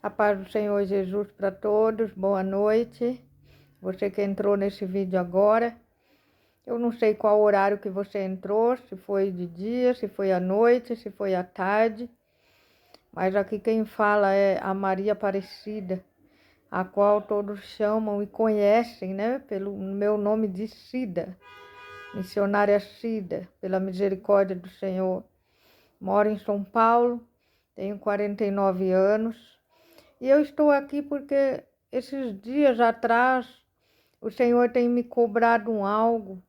A paz do Senhor Jesus para todos, boa noite. Você que entrou nesse vídeo agora, eu não sei qual horário que você entrou, se foi de dia, se foi à noite, se foi à tarde, mas aqui quem fala é a Maria Aparecida, a qual todos chamam e conhecem, né, pelo meu nome de Cida, missionária Cida, pela misericórdia do Senhor. Moro em São Paulo, tenho 49 anos. E eu estou aqui porque esses dias atrás o Senhor tem me cobrado algo,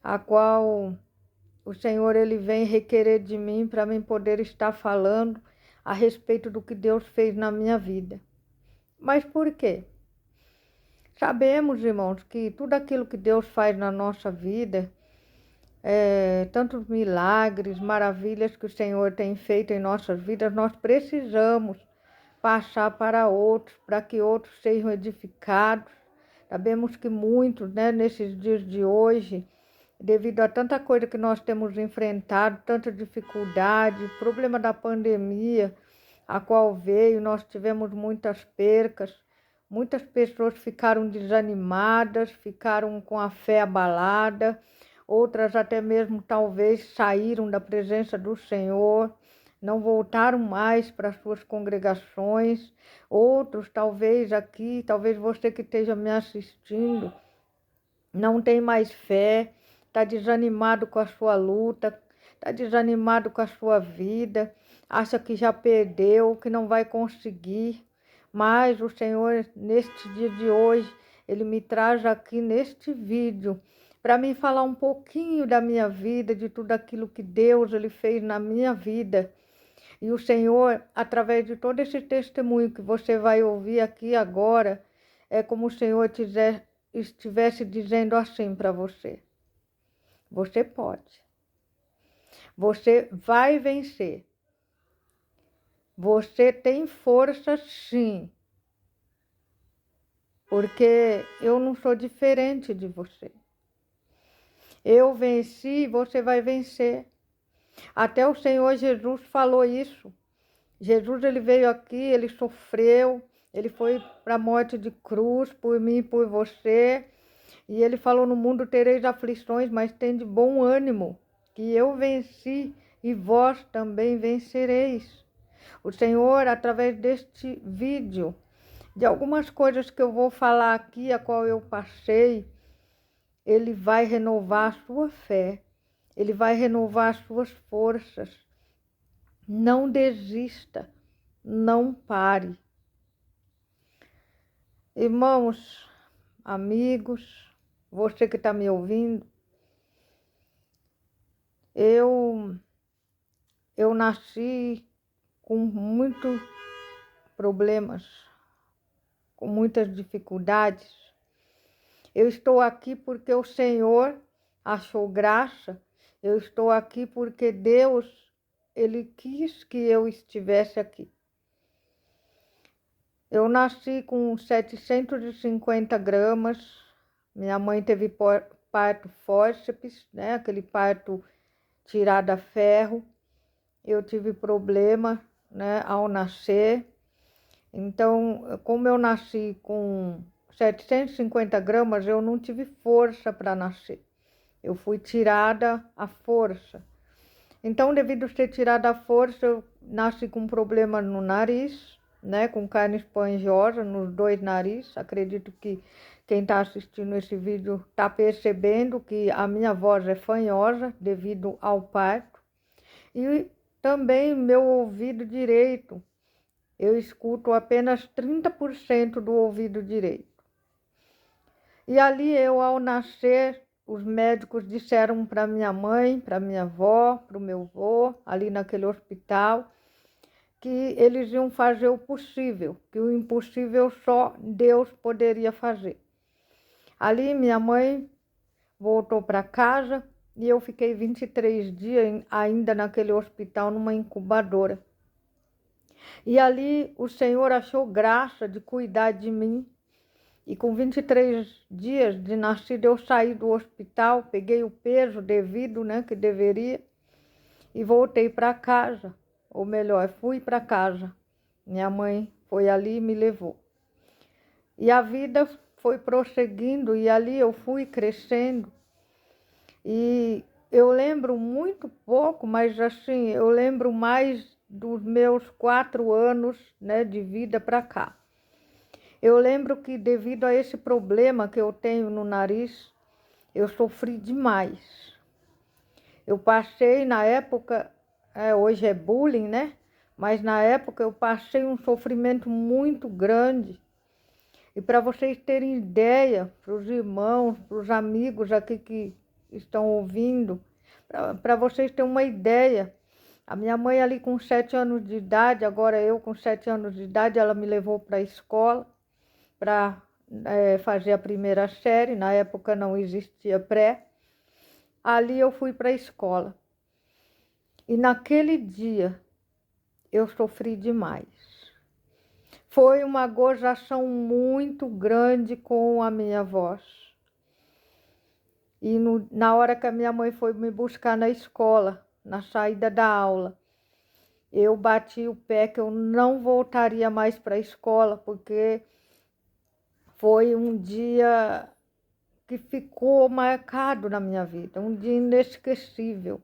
a qual o Senhor ele vem requerer de mim para mim poder estar falando a respeito do que Deus fez na minha vida. Mas por quê? Sabemos, irmãos, que tudo aquilo que Deus faz na nossa vida, tantos milagres, maravilhas que o Senhor tem feito em nossas vidas, nós precisamos passar para outros, para que outros sejam edificados. Sabemos que muitos, né, nesses dias de hoje, devido a tanta coisa que nós temos enfrentado, tanta dificuldade, problema da pandemia, a qual veio, nós tivemos muitas percas, muitas pessoas ficaram desanimadas, ficaram com a fé abalada, outras até mesmo talvez saíram da presença do Senhor, não voltaram mais para suas congregações. Outros, talvez aqui, talvez você que esteja me assistindo, não tem mais fé, está desanimado com a sua luta, está desanimado com a sua vida, acha que já perdeu, que não vai conseguir. Mas o Senhor, neste dia de hoje, Ele me traz aqui neste vídeo para me falar um pouquinho da minha vida, de tudo aquilo que Deus Ele fez na minha vida. E o Senhor, através de todo esse testemunho que você vai ouvir aqui agora, é como o Senhor estivesse dizendo assim para você: você pode, você vai vencer, você tem força sim, porque eu não sou diferente de você. Eu venci, você vai vencer. Até o Senhor Jesus falou isso. Jesus ele veio aqui, ele sofreu, ele foi para a morte de cruz por mim e por você. E ele falou: no mundo tereis aflições, mas tende bom ânimo, que eu venci e vós também vencereis. O Senhor, através deste vídeo, de algumas coisas que eu vou falar aqui, a qual eu passei, Ele vai renovar a sua fé, Ele vai renovar as suas forças. Não desista, não pare. Irmãos, amigos, você que está me ouvindo, eu nasci com muitos problemas, com muitas dificuldades. Eu estou aqui porque o Senhor achou graça. Eu estou aqui porque Deus, Ele quis que eu estivesse aqui. Eu nasci com 750 gramas. Minha mãe teve parto fórceps, né? Aquele parto tirado a ferro. Eu tive problema, né, ao nascer. Então, como eu nasci com 750 gramas, eu não tive força para nascer. Eu fui tirada à força. Então, devido a ser tirada à força, eu nasci com problema no nariz, né, com carne esponjosa nos dois narizes. Acredito que quem está assistindo esse vídeo está percebendo que a minha voz é fanhosa devido ao parto. E também meu ouvido direito, eu escuto apenas 30% do ouvido direito. E ali eu, ao nascer, os médicos disseram para minha mãe, para minha avó, para o meu avô, ali naquele hospital, que eles iam fazer o possível, que o impossível só Deus poderia fazer. Ali minha mãe voltou para casa e eu fiquei 23 dias ainda naquele hospital, numa incubadora. E ali o Senhor achou graça de cuidar de mim. E com 23 dias de nascida eu saí do hospital, peguei o peso devido, né, que deveria, e voltei para casa. Ou melhor, fui para casa. Minha mãe foi ali e me levou. E a vida foi prosseguindo e ali eu fui crescendo. E eu lembro muito pouco, mas assim, eu lembro mais dos meus 4 anos, né, de vida para cá. Eu lembro que devido a esse problema que eu tenho no nariz, eu sofri demais. Eu passei na época, hoje é bullying, né? Mas na época eu passei um sofrimento muito grande. E para vocês terem ideia, para os irmãos, para os amigos aqui que estão ouvindo, para vocês terem uma ideia, a minha mãe ali com 7 anos de idade, agora eu com 7 anos de idade, ela me levou para a escola para fazer a primeira série, na época não existia pré. Ali eu fui para a escola. E naquele dia eu sofri demais. Foi uma gozação muito grande com a minha voz. E na hora que a minha mãe foi me buscar na escola, na saída da aula, eu bati o pé que eu não voltaria mais para a escola, porque foi um dia que ficou marcado na minha vida, um dia inesquecível.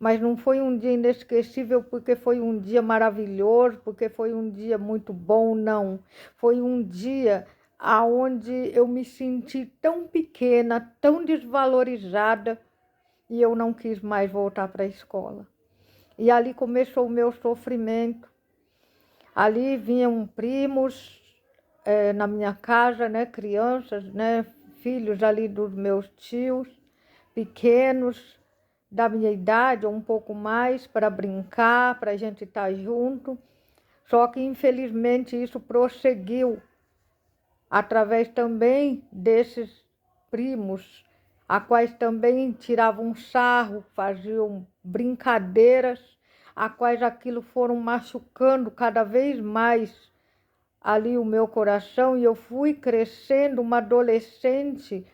Mas não foi um dia inesquecível porque foi um dia maravilhoso, porque foi um dia muito bom, não. Foi um dia aonde eu me senti tão pequena, tão desvalorizada, e eu não quis mais voltar para a escola. E ali começou o meu sofrimento. Ali vinham primos na minha casa, né, crianças, né, filhos ali dos meus tios, pequenos, da minha idade ou um pouco mais, para brincar, para a gente estar junto. Só que, infelizmente, isso prosseguiu através também desses primos, a quais também tiravam sarro, faziam brincadeiras, a quais aquilo foram machucando cada vez mais ali o meu coração, e eu fui crescendo uma adolescente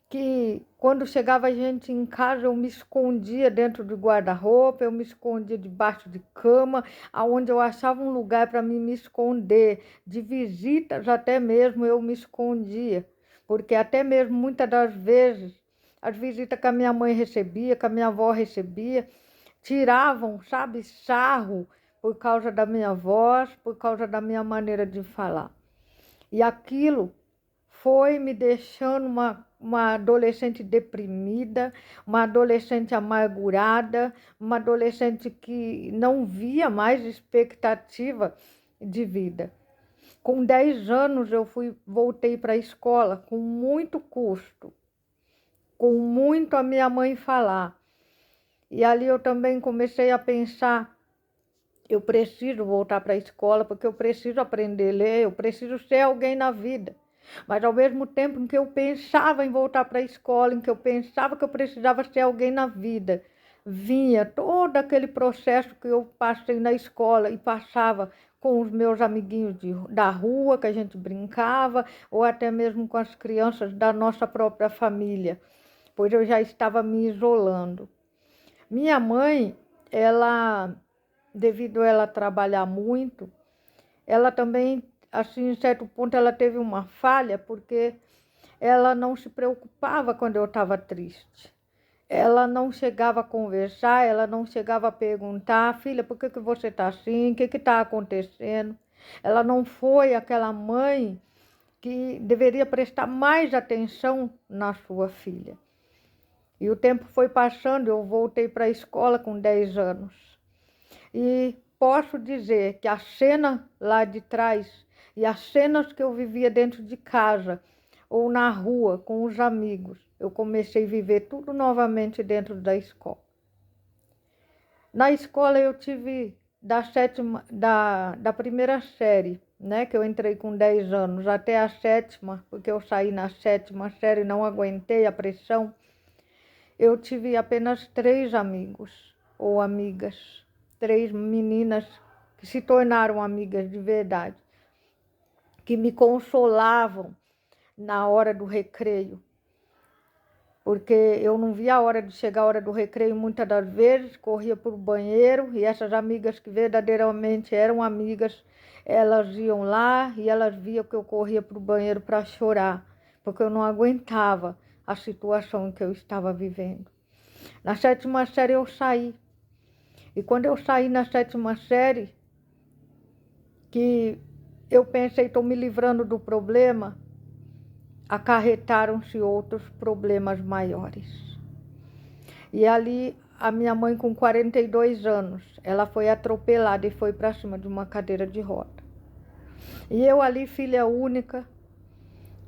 que quando chegava gente em casa eu me escondia dentro do guarda-roupa, eu me escondia debaixo de cama, aonde eu achava um lugar para mim me esconder. De visitas até mesmo eu me escondia, porque até mesmo muitas das vezes as visitas que a minha mãe recebia, que a minha avó recebia, tiravam, sabe, sarro por causa da minha voz, por causa da minha maneira de falar. E aquilo foi me deixando uma adolescente deprimida, uma adolescente amargurada, uma adolescente que não via mais expectativa de vida. Com 10 anos eu voltei para a escola com muito custo, com muito a minha mãe falar. E ali eu também comecei a pensar, eu preciso voltar para a escola porque eu preciso aprender a ler, eu preciso ser alguém na vida. Mas ao mesmo tempo em que eu pensava em voltar para a escola, em que eu pensava que eu precisava ser alguém na vida, vinha todo aquele processo que eu passei na escola e passava com os meus amiguinhos da rua, que a gente brincava, ou até mesmo com as crianças da nossa própria família, pois eu já estava me isolando. Minha mãe, devido a ela trabalhar muito, ela também, assim, em certo ponto, ela teve uma falha, porque ela não se preocupava quando eu estava triste. Ela não chegava a conversar, ela não chegava a perguntar, filha, por que você está assim? O que está acontecendo? Ela não foi aquela mãe que deveria prestar mais atenção na sua filha. E o tempo foi passando, eu voltei para a escola com 10 anos. E posso dizer que a cena lá de trás e as cenas que eu vivia dentro de casa ou na rua com os amigos, eu comecei a viver tudo novamente dentro da escola. Na escola eu tive da primeira série, né, que eu entrei com 10 anos, até a 7ª, porque eu saí na 7ª série e não aguentei a pressão. Eu tive apenas 3 amigos ou amigas, 3 meninas que se tornaram amigas de verdade, que me consolavam na hora do recreio, porque eu não via a hora de chegar a hora do recreio muitas das vezes, corria para o banheiro, e essas amigas que verdadeiramente eram amigas, Elas iam lá e elas viam que eu corria para o banheiro para chorar, porque eu não aguentava a situação em que eu estava vivendo. Na 7ª série eu saí. E quando eu saí na 7ª série, que eu pensei, estou me livrando do problema, acarretaram-se outros problemas maiores. E ali, a minha mãe, com 42 anos, ela foi atropelada e foi para cima de uma cadeira de roda. E eu ali, filha única,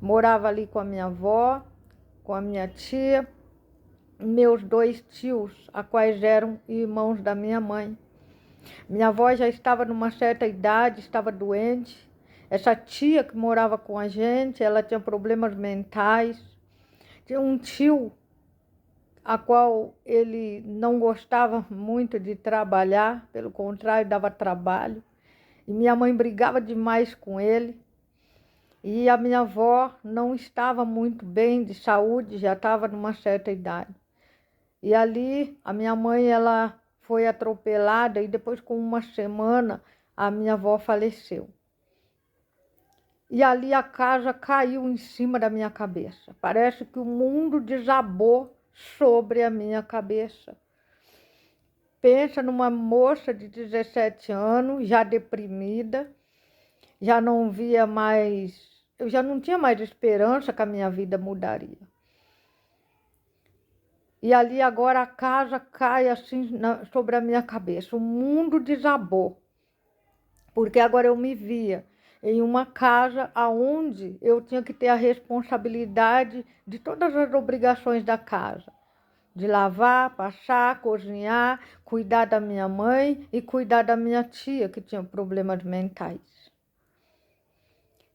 morava ali com a minha avó, com a minha tia, meus 2 tios, a quais eram irmãos da minha mãe. Minha avó já estava numa certa idade, estava doente. Essa tia que morava com a gente, ela tinha problemas mentais. Tinha um tio a qual ele não gostava muito de trabalhar, pelo contrário, dava trabalho. E minha mãe brigava demais com ele. E a minha avó não estava muito bem de saúde, já estava numa certa idade. E ali a minha mãe, ela foi atropelada e depois, com uma semana, a minha avó faleceu. E ali a casa caiu em cima da minha cabeça. Parece que o mundo desabou sobre a minha cabeça. Pensa numa moça de 17 anos, já deprimida, já não via mais, eu já não tinha mais esperança que a minha vida mudaria. E ali agora a casa cai assim sobre a minha cabeça. O mundo desabou. Porque agora eu me via em uma casa onde eu tinha que ter a responsabilidade de todas as obrigações da casa. De lavar, passar, cozinhar, cuidar da minha mãe e cuidar da minha tia, que tinha problemas mentais.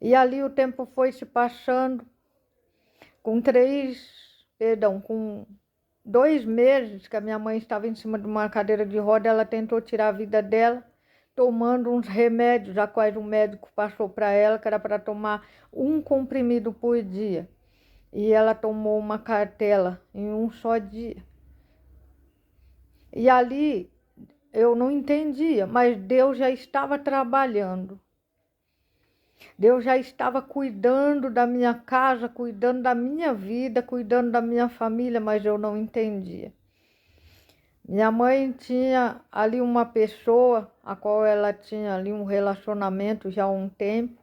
E ali o tempo foi se passando. Com 2 meses que a minha mãe estava em cima de uma cadeira de roda, ela tentou tirar a vida dela, tomando uns remédios, a quais o médico passou para ela, que era para tomar 1 comprimido por dia. E ela tomou uma cartela em um só dia. E ali eu não entendia, mas Deus já estava trabalhando. Deus já estava cuidando da minha casa, cuidando da minha vida, cuidando da minha família, mas eu não entendia. Minha mãe tinha ali uma pessoa, a qual ela tinha ali um relacionamento já há um tempo,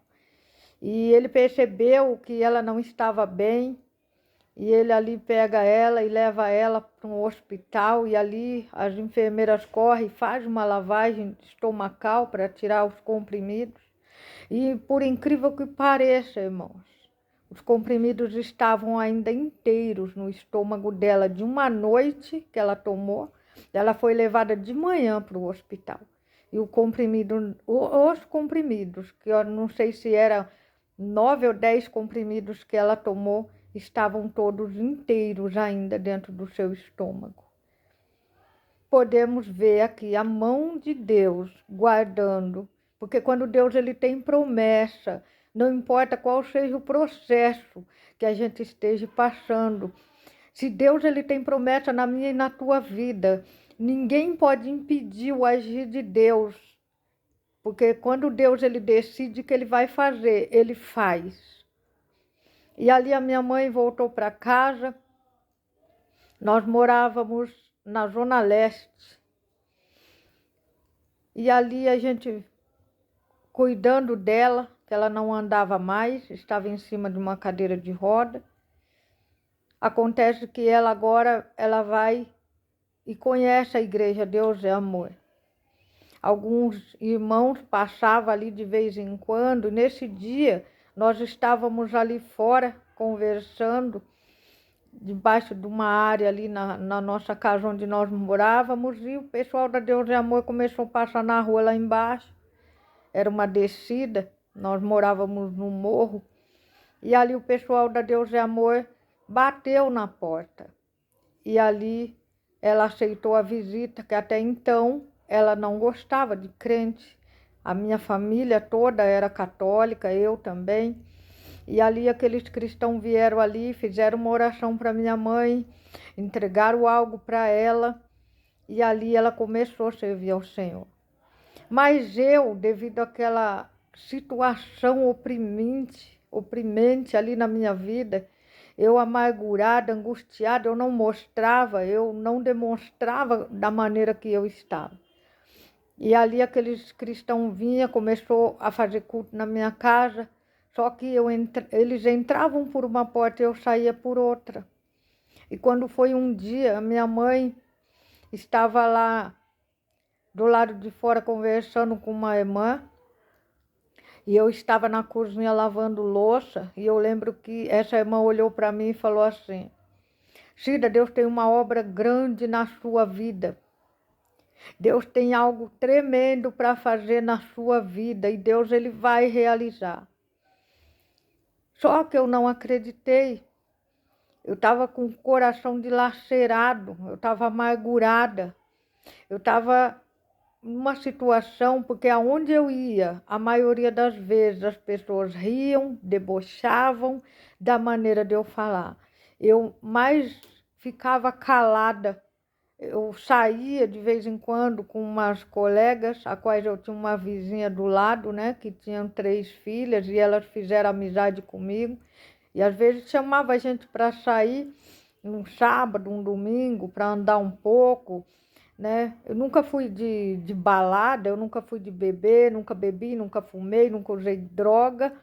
e ele percebeu que ela não estava bem, e ele ali pega ela e leva ela para um hospital, e ali as enfermeiras correm, fazem uma lavagem estomacal para tirar os comprimidos. E por incrível que pareça, irmãos, os comprimidos estavam ainda inteiros no estômago dela de uma noite que ela tomou. Ela foi levada de manhã para o hospital. E os comprimidos, que eu não sei se eram 9 ou 10 comprimidos que ela tomou, estavam todos inteiros ainda dentro do seu estômago. Podemos ver aqui a mão de Deus guardando, porque quando Deus ele tem promessa, não importa qual seja o processo que a gente esteja passando, se Deus ele tem promessa na minha e na tua vida, ninguém pode impedir o agir de Deus, porque quando Deus ele decide que ele vai fazer, ele faz. E ali a minha mãe voltou para casa, nós morávamos na Zona Leste, e ali a gente cuidando dela, que ela não andava mais, estava em cima de uma cadeira de roda. Acontece que ela agora, ela vai e conhece a igreja Deus é Amor. Alguns irmãos passavam ali de vez em quando, e nesse dia nós estávamos ali fora conversando, debaixo de uma área ali na nossa casa onde nós morávamos, e o pessoal da Deus é Amor começou a passar na rua lá embaixo. Era uma descida, nós morávamos no morro, e ali o pessoal da Deus é Amor bateu na porta. E ali ela aceitou a visita, que até então ela não gostava de crente. A minha família toda era católica, eu também. E ali aqueles cristãos vieram ali, fizeram uma oração para minha mãe, entregaram algo para ela, e ali ela começou a servir ao Senhor. Mas eu, devido àquela situação oprimente ali na minha vida. Eu amargurada, angustiada, eu não demonstrava da maneira que eu estava. E ali aqueles cristãos vinham, começou a fazer culto na minha casa, só que eles entravam por uma porta e eu saía por outra. E quando foi um dia, a minha mãe estava lá do lado de fora conversando com uma irmã, e eu estava na cozinha lavando louça, e eu lembro que essa irmã olhou para mim e falou assim: Cida, Deus tem uma obra grande na sua vida. Deus tem algo tremendo para fazer na sua vida e Deus ele vai realizar. Só que eu não acreditei. Eu estava com o coração dilacerado, eu estava amargurada. Eu estava numa situação, porque aonde eu ia, a maioria das vezes as pessoas riam, debochavam da maneira de eu falar. Eu mais ficava calada. Eu saía de vez em quando com umas colegas, a quais eu tinha uma vizinha do lado, né, que tinham 3 filhas, e elas fizeram amizade comigo. E às vezes chamava a gente para sair um sábado, um domingo, para andar um pouco, né? Eu nunca fui de balada, eu nunca fui de beber, nunca bebi, nunca fumei, nunca usei droga,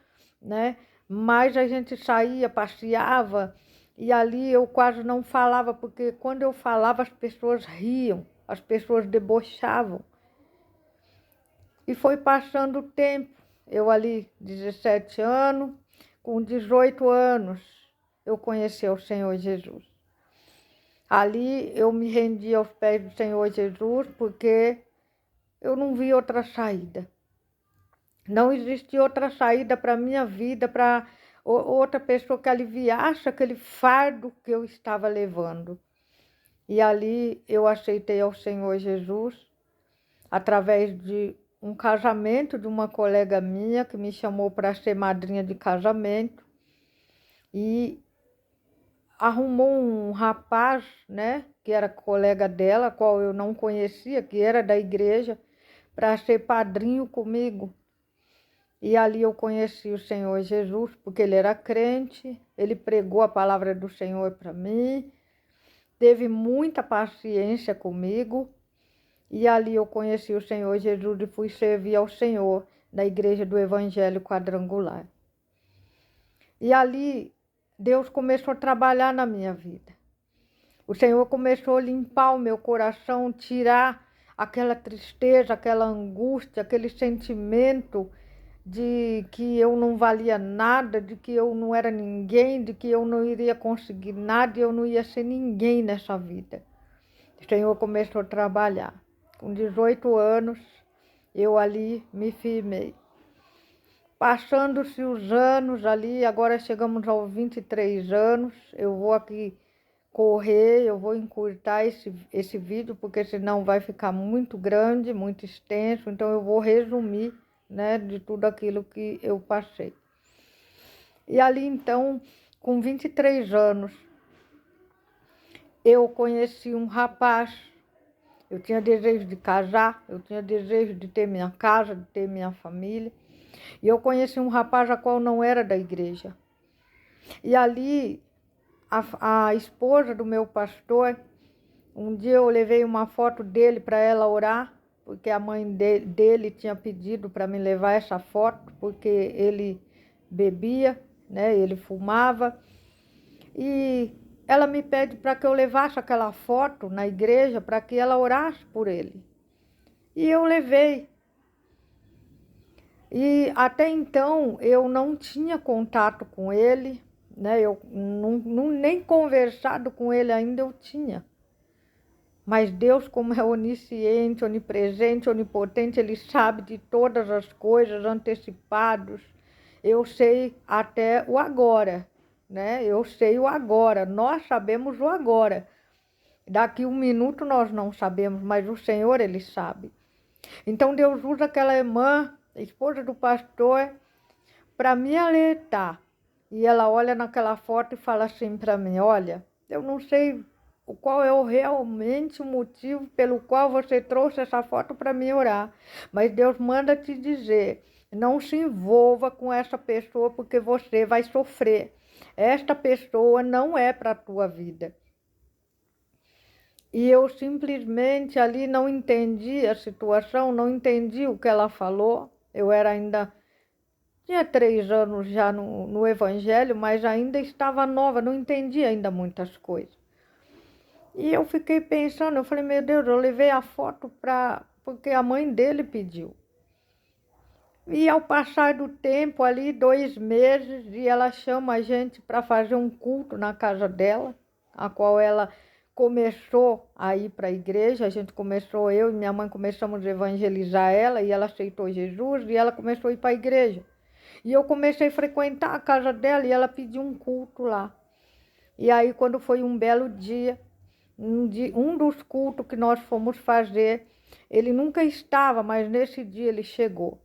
né? Mas a gente saía, passeava, e ali eu quase não falava, porque quando eu falava as pessoas riam, as pessoas debochavam. E foi passando o tempo, eu ali 17 anos, com 18 anos, eu conheci o Senhor Jesus. Ali eu me rendi aos pés do Senhor Jesus, porque eu não vi outra saída. Não existia outra saída para a minha vida, para outra pessoa que aliviasse aquele fardo que eu estava levando. E ali eu aceitei ao Senhor Jesus, através de um casamento de uma colega minha, que me chamou para ser madrinha de casamento. E arrumou um rapaz, né, que era colega dela, qual eu não conhecia, que era da igreja, para ser padrinho comigo. E ali eu conheci o Senhor Jesus, porque ele era crente, ele pregou a palavra do Senhor para mim, teve muita paciência comigo, e ali eu conheci o Senhor Jesus e fui servir ao Senhor na igreja do Evangelho Quadrangular. E ali Deus começou a trabalhar na minha vida. O Senhor começou a limpar o meu coração, tirar aquela tristeza, aquela angústia, aquele sentimento de que eu não valia nada, de que eu não era ninguém, de que eu não iria conseguir nada e eu não ia ser ninguém nessa vida. O Senhor começou a trabalhar. Com 18 anos, eu ali me firmei. Passando-se os anos ali, agora chegamos aos 23 anos, eu vou aqui correr, eu vou encurtar esse vídeo, porque senão vai ficar muito grande, muito extenso, então eu vou resumir, né, de tudo aquilo que eu passei. E ali então, com 23 anos, eu conheci um rapaz, eu tinha desejo de casar, eu tinha desejo de ter minha casa, de ter minha família, e eu conheci um rapaz a qual não era da igreja. E ali, a esposa do meu pastor, um dia eu levei uma foto dele para ela orar, porque a mãe dele tinha pedido para me levar essa foto, porque ele bebia, né? Ele fumava. E ela me pede para que eu levasse aquela foto na igreja para que ela orasse por ele. E eu levei. E até então eu não tinha contato com ele, né? Eu nem conversado com ele ainda eu tinha. Mas Deus, como é onisciente, onipresente, onipotente, Ele sabe de todas as coisas, antecipados. Eu sei até o agora, né? Eu sei o agora, nós sabemos o agora. Daqui um minuto nós não sabemos, mas o Senhor, Ele sabe. Então Deus usa aquela irmã, esposa do pastor, para me alertar. E ela olha naquela foto e fala assim para mim: olha, eu não sei qual é realmente o motivo pelo qual você trouxe essa foto para mim orar, mas Deus manda te dizer Não se envolva com essa pessoa porque você vai sofrer. Esta pessoa não é para a tua vida. E eu simplesmente ali não entendi a situação, não entendi o que ela falou. Eu tinha 3 anos já no Evangelho, mas ainda estava nova, não entendi ainda muitas coisas. E eu fiquei pensando, eu falei, meu Deus, eu levei a foto porque a mãe dele pediu. E ao passar do tempo, ali 2 meses, e ela chama a gente para fazer um culto na casa dela, a qual ela começou a ir para a igreja. Eu e minha mãe começamos a evangelizar ela, e ela aceitou Jesus, e ela começou a ir para a igreja. E eu comecei a frequentar a casa dela, e ela pediu um culto lá. E aí, quando foi um belo dia, um dos cultos que nós fomos fazer, ele nunca estava, mas nesse dia ele chegou.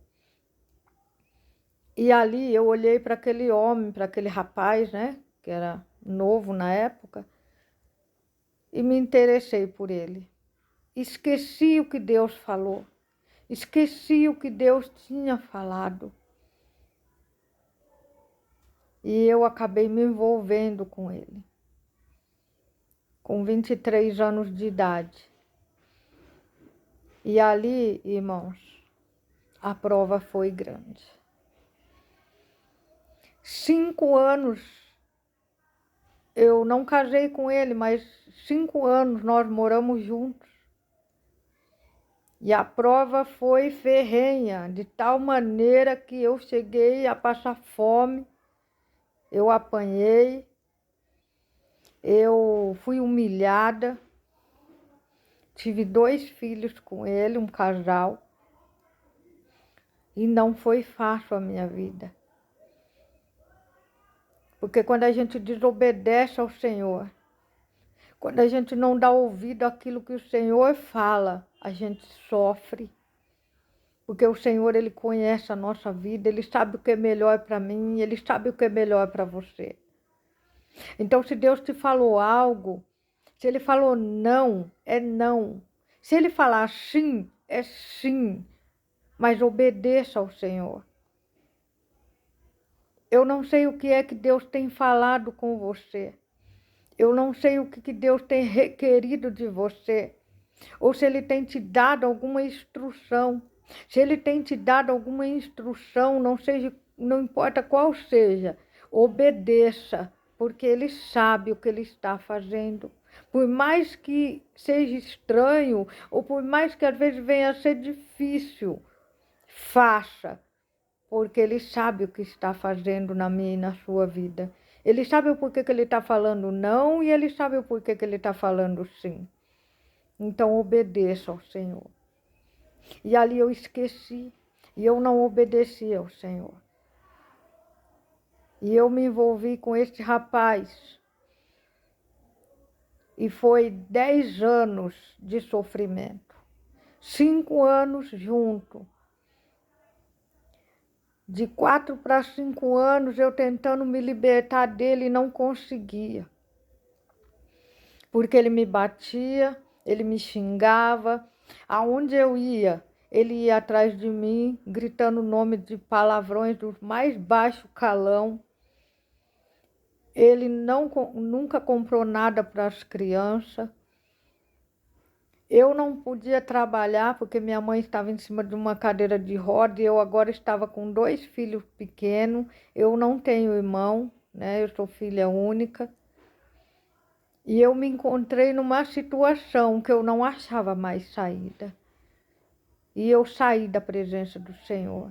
E ali eu olhei para aquele homem, para aquele rapaz, né, que era novo na época, e me interessei por ele. Esqueci o que Deus falou, esqueci o que Deus tinha falado. E eu acabei me envolvendo com ele, com 23 anos de idade. E ali, irmãos, a prova foi grande. 5 anos, eu não casei com ele, mas 5 anos nós moramos juntos. E a prova foi ferrenha, de tal maneira que eu cheguei a passar fome, eu apanhei, eu fui humilhada, tive 2 filhos com ele, um casal, e não foi fácil a minha vida. Porque quando a gente desobedece ao Senhor, quando a gente não dá ouvido àquilo que o Senhor fala, a gente sofre. Porque o Senhor, Ele conhece a nossa vida, Ele sabe o que é melhor para mim, Ele sabe o que é melhor para você. Então, se Deus te falou algo, se Ele falou não, é não. Se Ele falar sim, é sim. Mas obedeça ao Senhor. Eu não sei o que é que Deus tem falado com você. Eu não sei o que Deus tem requerido de você. Ou se Ele tem te dado alguma instrução. Se Ele tem te dado alguma instrução, não importa qual seja, obedeça, porque Ele sabe o que Ele está fazendo. Por mais que seja estranho, ou por mais que às vezes venha a ser difícil, faça, porque Ele sabe o que está fazendo na minha e na sua vida. Ele sabe o porquê que Ele está falando não, e Ele sabe o porquê que Ele está falando sim. Então obedeça ao Senhor. E ali eu esqueci, e eu não obedeci ao Senhor. E eu me envolvi com este rapaz. E foi 10 anos de sofrimento. 5 anos junto. De 4 para 5 anos eu tentando me libertar dele e não conseguia. Porque ele me batia, ele me xingava. Aonde eu ia, ele ia atrás de mim, gritando o nome de palavrões do mais baixo calão. Ele nunca comprou nada para as crianças. Eu não podia trabalhar porque minha mãe estava em cima de uma cadeira de roda e eu agora estava com 2 filhos pequenos. Eu não tenho irmão, né? Eu sou filha única. E eu me encontrei numa situação que eu não achava mais saída. E eu saí da presença do Senhor.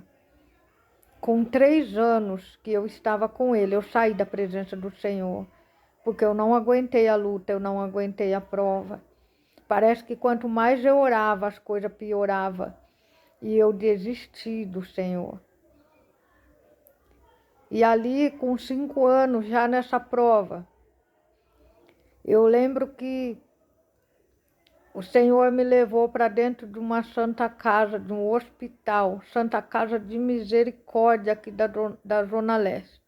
Com 3 anos que eu estava com ele, eu saí da presença do Senhor. Porque eu não aguentei a luta, eu não aguentei a prova. Parece que quanto mais eu orava, as coisas pioravam. E eu desisti do Senhor. E ali, com 5 anos, já nessa prova, eu lembro que o Senhor me levou para dentro de uma santa casa, de um hospital, Santa Casa de Misericórdia, aqui da Zona Leste.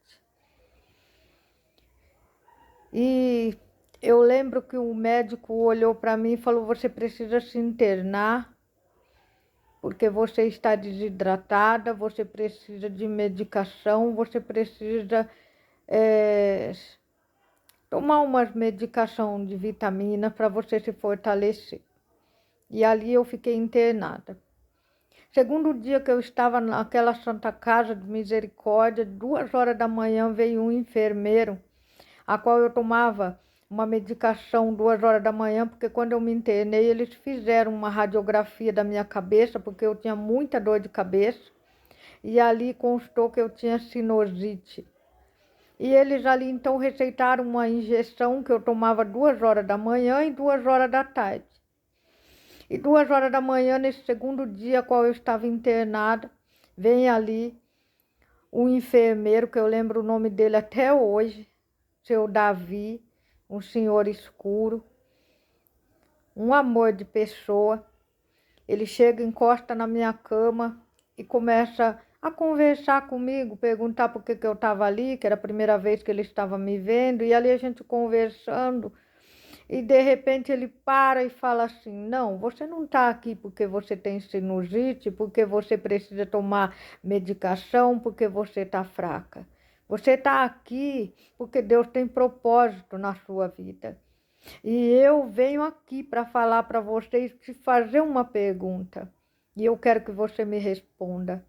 E eu lembro que o médico olhou para mim e falou, você precisa se internar. porque você está desidratada, você precisa de medicação, você precisa tomar umas medicação de vitamina para você se fortalecer. E ali eu fiquei internada. Segundo dia que eu estava naquela Santa Casa de Misericórdia, 2 horas da manhã veio um enfermeiro, a qual eu tomava uma medicação 2 horas da manhã, porque quando eu me internei, eles fizeram uma radiografia da minha cabeça, porque eu tinha muita dor de cabeça, e ali constou que eu tinha sinusite. E eles ali então receitaram uma injeção que eu tomava 2 horas da manhã e 2 horas da tarde. E 2 horas da manhã, nesse segundo dia qual eu estava internada, vem ali um enfermeiro, que eu lembro o nome dele até hoje, seu Davi, um senhor escuro, um amor de pessoa. Ele chega, encosta na minha cama e começa a conversar comigo, perguntar por que eu estava ali, que era a primeira vez que ele estava me vendo, e ali a gente conversando. E de repente ele para e fala assim: não, você não está aqui porque você tem sinusite, porque você precisa tomar medicação, porque você está fraca. Você está aqui porque Deus tem propósito na sua vida. E eu venho aqui para falar para vocês, te fazer uma pergunta. E eu quero que você me responda.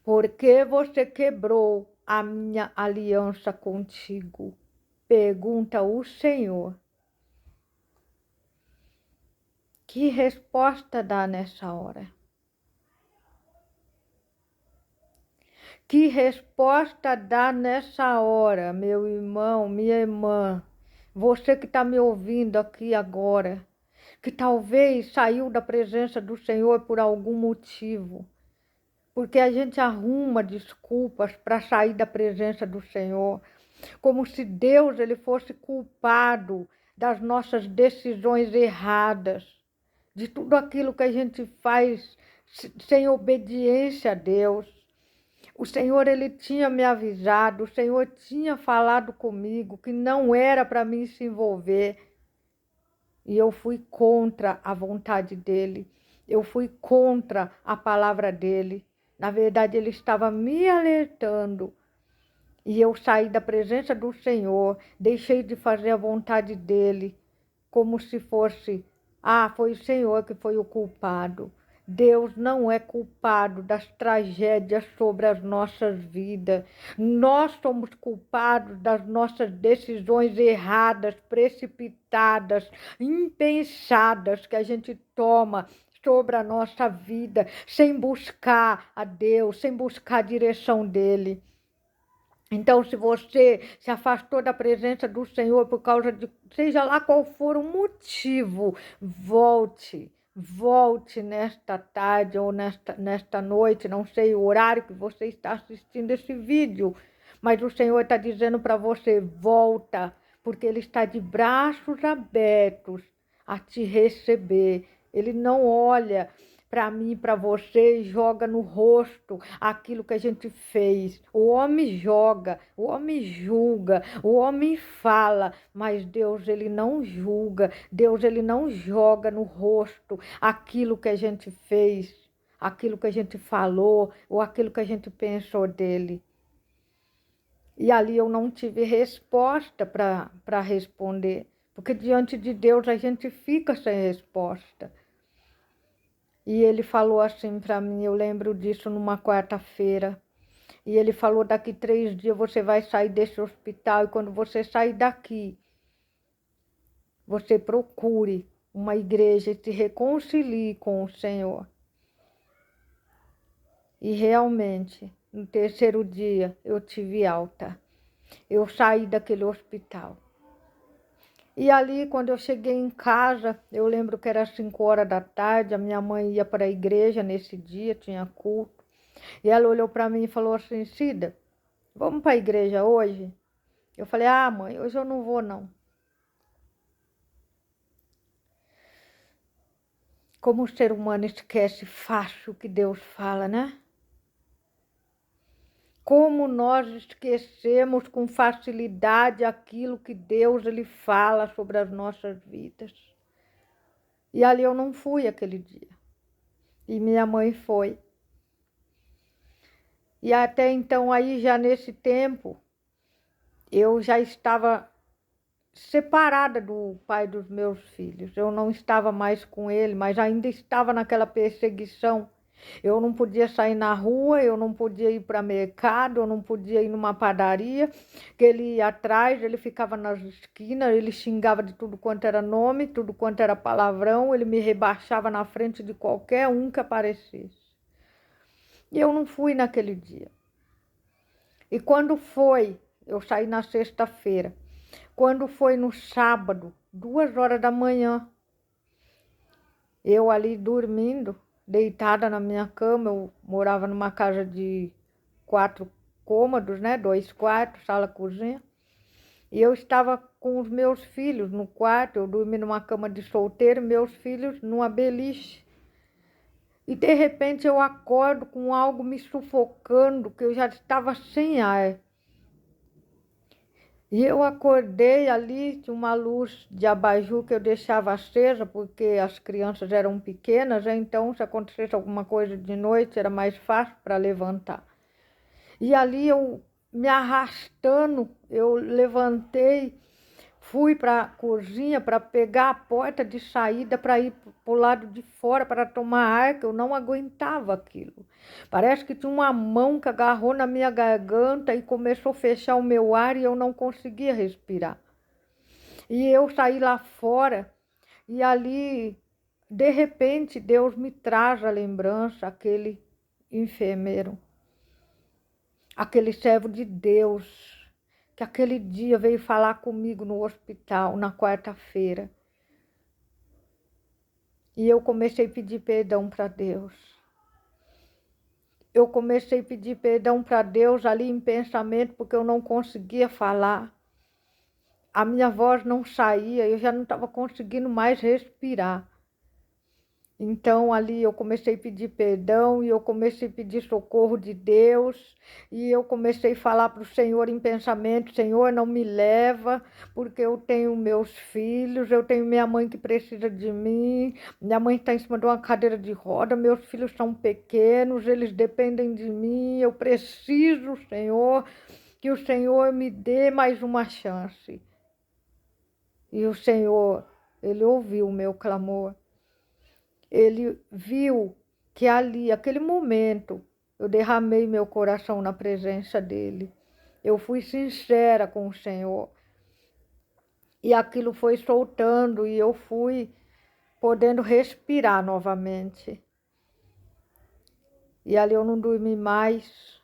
Por que você quebrou a minha aliança contigo? Pergunta o Senhor. Que resposta dá nessa hora? Que resposta dá nessa hora, meu irmão, minha irmã? Você que está me ouvindo aqui agora, que talvez saiu da presença do Senhor por algum motivo, porque a gente arruma desculpas para sair da presença do Senhor, como se Deus ele fosse culpado das nossas decisões erradas, de tudo aquilo que a gente faz sem obediência a Deus. O Senhor ele tinha me avisado, o Senhor tinha falado comigo que não era para mim se envolver. E eu fui contra a vontade dele, eu fui contra a palavra dele. Na verdade, ele estava me alertando. E eu saí da presença do Senhor, deixei de fazer a vontade dele, como se fosse, foi o Senhor que foi o culpado. Deus não é culpado das tragédias sobre as nossas vidas. Nós somos culpados das nossas decisões erradas, precipitadas, impensadas que a gente toma sobre a nossa vida, sem buscar a Deus, sem buscar a direção dele. Então, se você se afastou da presença do Senhor por causa de, seja lá qual for o motivo, volte nesta tarde ou nesta noite, não sei o horário que você está assistindo esse vídeo, mas o Senhor está dizendo para você, volta, porque Ele está de braços abertos a te receber. Ele não olha para mim, para você, e joga no rosto aquilo que a gente fez. O homem joga, o homem julga, o homem fala, mas Deus ele não julga, Deus ele não joga no rosto aquilo que a gente fez, aquilo que a gente falou ou aquilo que a gente pensou dele. E ali eu não tive resposta para responder, porque diante de Deus a gente fica sem resposta. E ele falou assim para mim, eu lembro disso numa quarta-feira. E ele falou, daqui 3 dias você vai sair desse hospital e quando você sair daqui, você procure uma igreja e se reconcilie com o Senhor. E realmente, no 3º dia, eu tive alta. Eu saí daquele hospital. E ali, quando eu cheguei em casa, eu lembro que era 5 horas da tarde, a minha mãe ia para a igreja nesse dia, tinha culto. E ela olhou para mim e falou assim, Cida, vamos para a igreja hoje? Eu falei, mãe, hoje eu não vou não. Como o ser humano esquece fácil o que Deus fala, né? Como nós esquecemos com facilidade aquilo que Deus ele fala sobre as nossas vidas. E ali eu não fui aquele dia. e minha mãe foi. E até então, aí já nesse tempo, eu já estava separada do pai dos meus filhos. Eu não estava mais com ele, mas ainda estava naquela perseguição. Eu não podia sair na rua, eu não podia ir para mercado, eu não podia ir numa padaria, que ele ia atrás, ele ficava nas esquinas, ele xingava de tudo quanto era nome, tudo quanto era palavrão, ele me rebaixava na frente de qualquer um que aparecesse. E eu não fui naquele dia. E quando foi, eu saí na sexta-feira. Quando foi no sábado, 2 horas da manhã, eu ali dormindo, deitada na minha cama, eu morava numa casa de 4 cômodos, né? 2 quartos, sala, cozinha. E eu estava com os meus filhos no quarto, eu dormi numa cama de solteiro, meus filhos numa beliche. E de repente eu acordo com algo me sufocando, que eu já estava sem ar. E eu acordei ali, tinha uma luz de abajur que eu deixava acesa, porque as crianças eram pequenas, então se acontecesse alguma coisa de noite era mais fácil para levantar. E ali eu me arrastando, eu levantei, fui para a cozinha para pegar a porta de saída para ir para o lado de fora para tomar ar, que eu não aguentava aquilo. Parece que tinha uma mão que agarrou na minha garganta e começou a fechar o meu ar e eu não conseguia respirar. E eu saí lá fora e ali, de repente, Deus me traz a lembrança, aquele enfermeiro, aquele servo de Deus, que aquele dia veio falar comigo no hospital, na quarta-feira. E eu comecei a pedir perdão para Deus. Eu comecei a pedir perdão para Deus ali em pensamento, porque eu não conseguia falar. A minha voz não saía, eu já não estava conseguindo mais respirar. Então ali eu comecei a pedir perdão e eu comecei a pedir socorro de Deus e eu comecei a falar para o Senhor em pensamento: Senhor, não me leva, porque eu tenho meus filhos, eu tenho minha mãe que precisa de mim, minha mãe está em cima de uma cadeira de roda, meus filhos são pequenos, eles dependem de mim, eu preciso, Senhor, que o Senhor me dê mais uma chance. E o Senhor, Ele ouviu o meu clamor. Ele viu que ali, aquele momento, eu derramei meu coração na presença dele. Eu fui sincera com o Senhor. E aquilo foi soltando e eu fui podendo respirar novamente. E ali eu não dormi mais.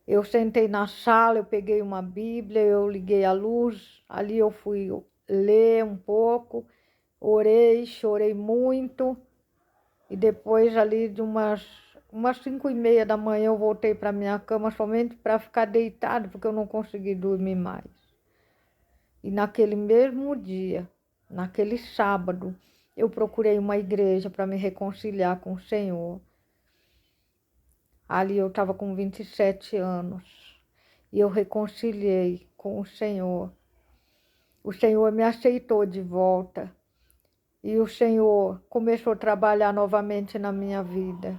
Eu sentei na sala, eu peguei uma Bíblia, eu liguei a luz. Ali eu fui ler um pouco, orei, chorei muito. E depois ali de umas 5h30 da manhã eu voltei para minha cama somente para ficar deitada, porque eu não consegui dormir mais. E naquele mesmo dia, naquele sábado, eu procurei uma igreja para me reconciliar com o Senhor. Ali eu estava com 27 anos e eu reconciliei com o Senhor. O Senhor me aceitou de volta e o Senhor começou a trabalhar novamente na minha vida.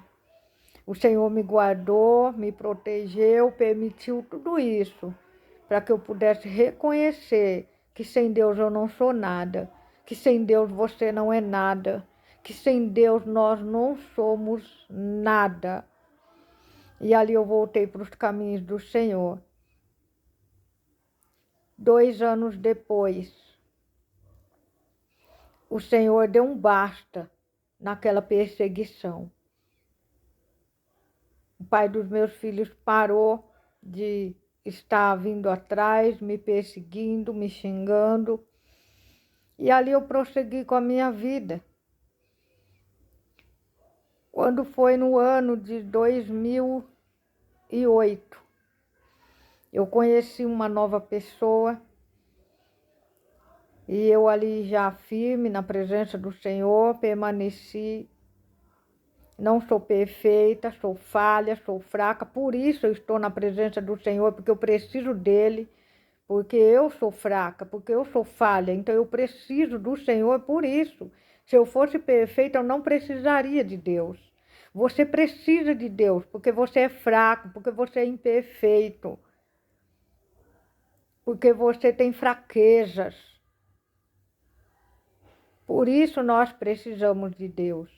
O Senhor me guardou, me protegeu, permitiu tudo isso para que eu pudesse reconhecer que sem Deus eu não sou nada, que sem Deus você não é nada, que sem Deus nós não somos nada. E ali eu voltei para os caminhos do Senhor. 2 anos depois, o Senhor deu um basta naquela perseguição. O pai dos meus filhos parou de estar vindo atrás, me perseguindo, me xingando. E ali eu prossegui com a minha vida. Quando foi no ano de 2008, eu conheci uma nova pessoa e eu ali já firme na presença do Senhor, permaneci. Não sou perfeita, sou falha, sou fraca, por isso eu estou na presença do Senhor, porque eu preciso dele, porque eu sou fraca, porque eu sou falha, então eu preciso do Senhor por isso Se eu fosse perfeita, eu não precisaria de Deus. Você precisa de Deus, porque você é fraco, porque você é imperfeito, porque você tem fraquezas. Por isso nós precisamos de Deus.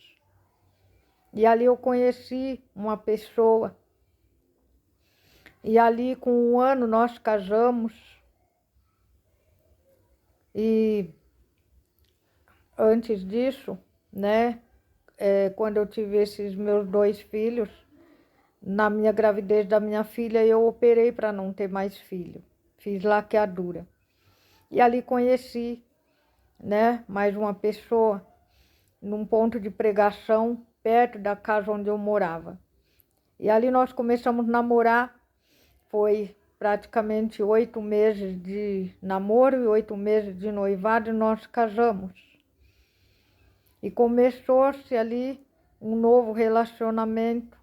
E ali eu conheci uma pessoa. E ali com 1 ano nós casamos. E antes disso, né, quando eu tive esses meus 2 filhos, na minha gravidez da minha filha, eu operei para não ter mais filho. Fiz laqueadura. E ali conheci, né, mais uma pessoa num ponto de pregação perto da casa onde eu morava. E ali nós começamos a namorar. Foi praticamente 8 meses de namoro e 8 meses de noivado e nós casamos. E começou-se ali um novo relacionamento.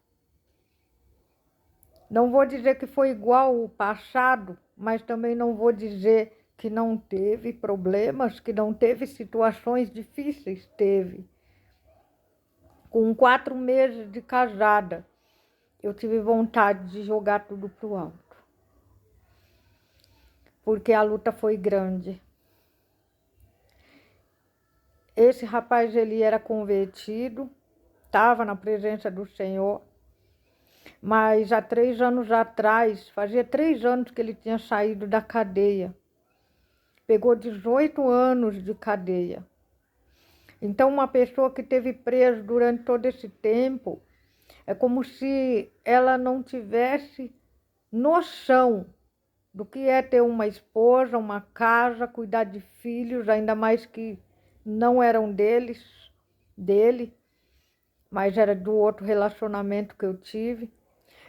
Não vou dizer que foi igual ao passado, mas também não vou dizer que não teve problemas, que não teve situações difíceis. Teve. Com 4 meses de casada, eu tive vontade de jogar tudo para o alto, porque a luta foi grande. Esse rapaz, ele era convertido, estava na presença do Senhor, mas há 3 anos atrás, fazia 3 anos que ele tinha saído da cadeia. Pegou 18 anos de cadeia. Então, uma pessoa que esteve presa durante todo esse tempo, é como se ela não tivesse noção do que é ter uma esposa, uma casa, cuidar de filhos, ainda mais que não eram dele, mas era do outro relacionamento que eu tive.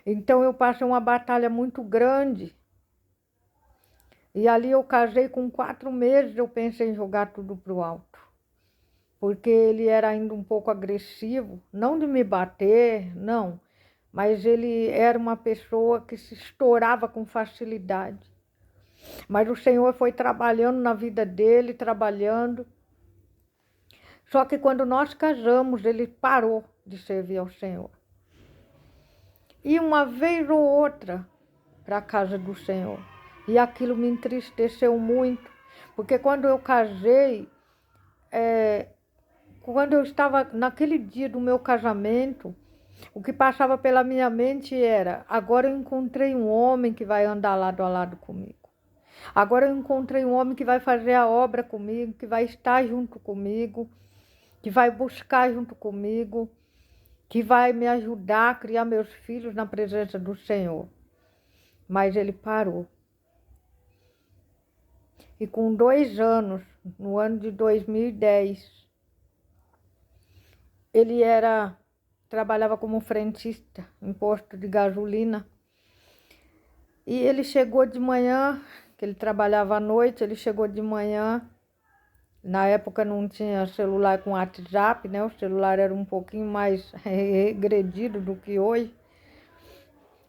Então eu passei uma batalha muito grande. E ali eu casei com 4 meses, eu pensei em jogar tudo pro alto. Porque ele era ainda um pouco agressivo, não de me bater, não, mas ele era uma pessoa que se estourava com facilidade. Mas o Senhor foi trabalhando na vida dele, trabalhando. Só que quando nós casamos, ele parou de servir ao Senhor. E uma vez ou outra para a casa do Senhor. E aquilo me entristeceu muito, porque quando eu casei, quando eu estava naquele dia do meu casamento, o que passava pela minha mente era: agora eu encontrei um homem que vai andar lado a lado comigo. Agora eu encontrei um homem que vai fazer a obra comigo, que vai estar junto comigo, que vai buscar junto comigo, que vai me ajudar a criar meus filhos na presença do Senhor. Mas ele parou. E com 2 anos, no ano de 2010, ele trabalhava como frentista em posto de gasolina. E ele chegou de manhã, que ele trabalhava à noite, ele chegou de manhã. Na época não tinha celular com WhatsApp, né? O celular era um pouquinho mais regredido do que hoje.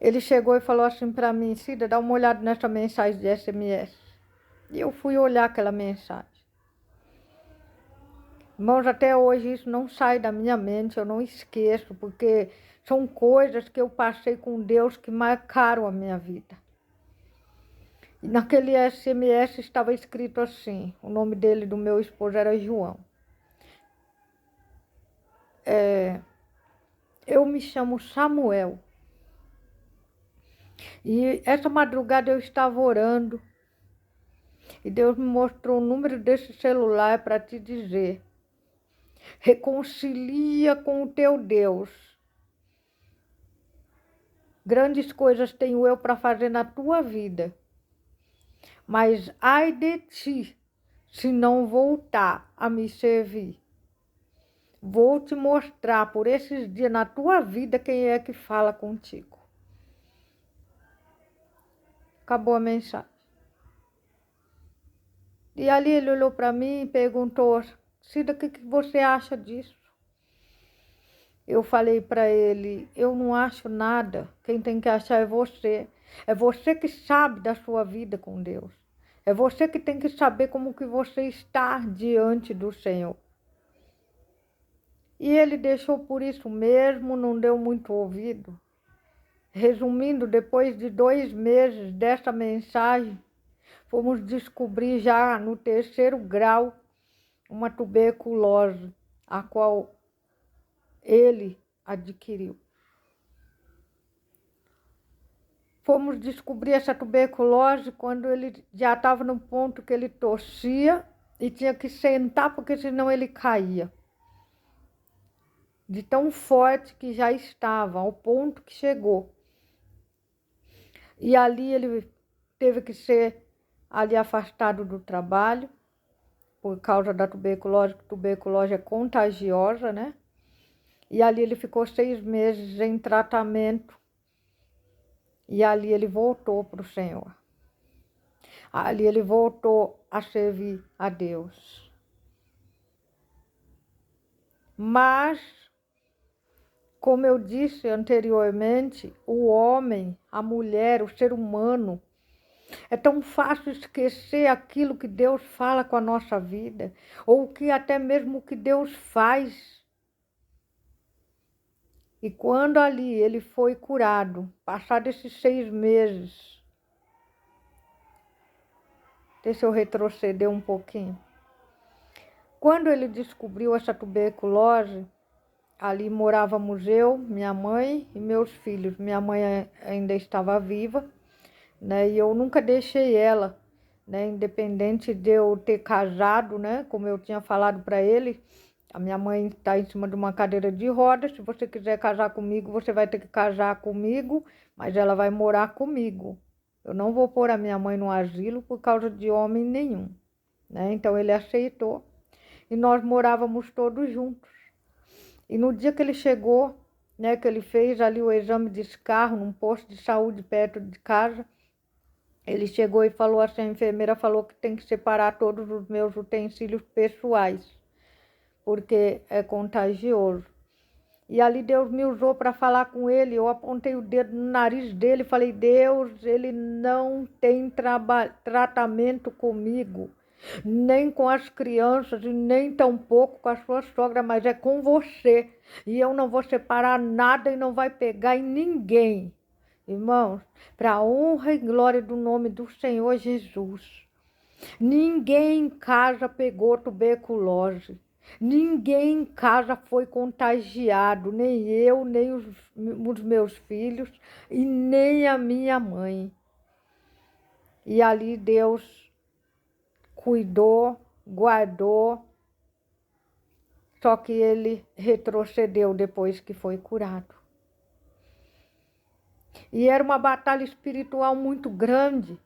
Ele chegou e falou assim para mim: Cida, dá uma olhada nessa mensagem de SMS. E eu fui olhar aquela mensagem. Irmãos, até hoje isso não sai da minha mente, eu não esqueço, porque são coisas que eu passei com Deus que marcaram a minha vida. E naquele SMS estava escrito assim, o nome dele, do meu esposo, era João. Eu me chamo Samuel. E essa madrugada eu estava orando, e Deus me mostrou o número desse celular para te dizer: reconcilia com o teu Deus. Grandes coisas tenho eu para fazer na tua vida. Mas ai de ti, se não voltar a me servir. Vou te mostrar por esses dias na tua vida quem é que fala contigo. Acabou a mensagem. E ali ele olhou para mim e perguntou: Cida, o que você acha disso? Eu falei para ele: eu não acho nada, quem tem que achar é você. É você que sabe da sua vida com Deus. É você que tem que saber como que você está diante do Senhor. E ele deixou por isso mesmo, não deu muito ouvido. Resumindo, depois de 2 meses dessa mensagem, fomos descobrir já no 3º grau uma tuberculose, a qual ele adquiriu. Fomos descobrir essa tuberculose quando ele já estava no ponto que ele tossia e tinha que sentar porque senão ele caía. De tão forte que já estava, ao ponto que chegou. E ali ele teve que ser afastado do trabalho por causa da tuberculose, que tuberculose é contagiosa, né? E ali ele ficou 6 meses em tratamento. E ali ele voltou para o Senhor. Ali ele voltou a servir a Deus. Mas, como eu disse anteriormente, o homem, a mulher, o ser humano, é tão fácil esquecer aquilo que Deus fala com a nossa vida, ou que até mesmo o que Deus faz. E quando ali ele foi curado, passados esses 6 meses, deixa eu retroceder um pouquinho. Quando ele descobriu essa tuberculose, ali morávamos eu, minha mãe e meus filhos. Minha mãe ainda estava viva, né? E eu nunca deixei ela, né? Independente de eu ter casado, né? Como eu tinha falado para ele, a minha mãe está em cima de uma cadeira de rodas. Se você quiser casar comigo, você vai ter que casar comigo, mas ela vai morar comigo. Eu não vou pôr a minha mãe no asilo por causa de homem nenhum, né? Então ele aceitou e nós morávamos todos juntos. E no dia que ele chegou, né, que ele fez ali o exame de escarro num posto de saúde perto de casa, ele chegou e falou assim, a enfermeira falou que tem que separar todos os meus utensílios pessoais, porque é contagioso. E ali Deus me usou para falar com ele, eu apontei o dedo no nariz dele e falei, Deus, ele não tem tratamento comigo, nem com as crianças e nem tampouco com a sua sogra, mas é com você. E eu não vou separar nada e não vai pegar em ninguém. Irmãos, para a honra e glória do nome do Senhor Jesus, ninguém em casa pegou tuberculose. Ninguém em casa foi contagiado, nem eu, nem os meus filhos e nem a minha mãe. E ali Deus cuidou, guardou, só que ele retrocedeu depois que foi curado. E era uma batalha espiritual muito grande,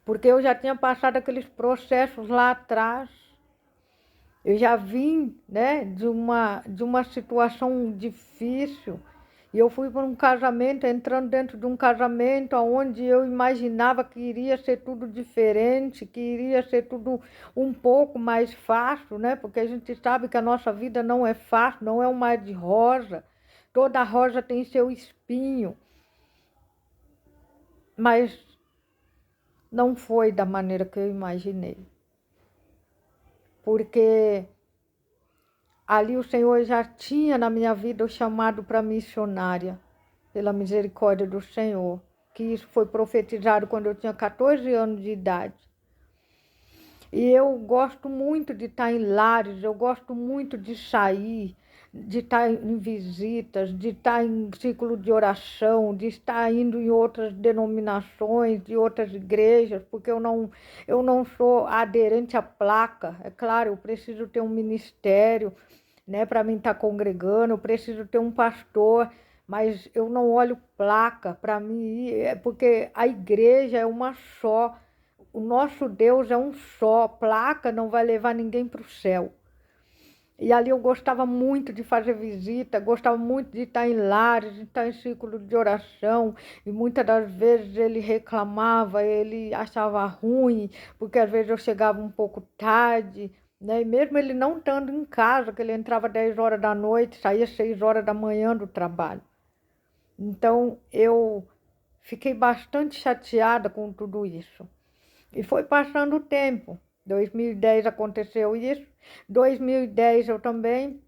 porque eu já tinha passado aqueles processos lá atrás. Eu já vim, né, de uma situação difícil. E eu fui para um casamento, entrando dentro de um casamento onde eu imaginava que iria ser tudo diferente, que iria ser tudo um pouco mais fácil, né? Porque a gente sabe que a nossa vida não é fácil, não é um mar de rosa. Toda rosa tem seu espinho. Mas não foi da maneira que eu imaginei. Porque ali o Senhor já tinha na minha vida o chamado para missionária, pela misericórdia do Senhor, que isso foi profetizado quando eu tinha 14 anos de idade. E eu gosto muito de estar em lares, eu gosto muito de sair, de estar em visitas, de estar em ciclo de oração, de estar indo em outras denominações, de outras igrejas, porque eu não sou aderente à placa. É claro, eu preciso ter um ministério, né, para mim estar congregando, eu preciso ter um pastor, mas eu não olho placa para mim, porque a igreja é uma só. O nosso Deus é um só, placa não vai levar ninguém para o céu. E ali eu gostava muito de fazer visita, gostava muito de estar em lares, de estar em círculo de oração. E muitas das vezes ele reclamava, ele achava ruim, porque às vezes eu chegava um pouco tarde, né? E mesmo ele não estando em casa, que ele entrava 10 horas da noite, saía 6 horas da manhã do trabalho. Então eu fiquei bastante chateada com tudo isso. E foi passando o tempo. 2010 aconteceu isso. 2010 eu também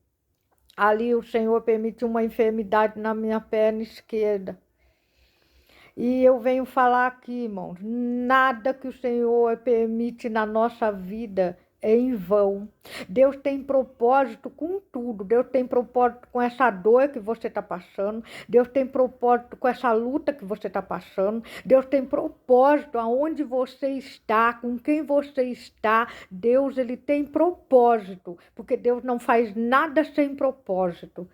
Ali o Senhor permitiu uma enfermidade na minha perna esquerda. E eu venho falar aqui, irmãos, nada que o Senhor permite na nossa vida é em vão. Deus tem propósito com tudo. Deus tem propósito com essa dor que você está passando. Deus tem propósito com essa luta que você está passando. Deus tem propósito aonde você está, com quem você está. Deus, ele tem propósito, porque Deus não faz nada sem propósito.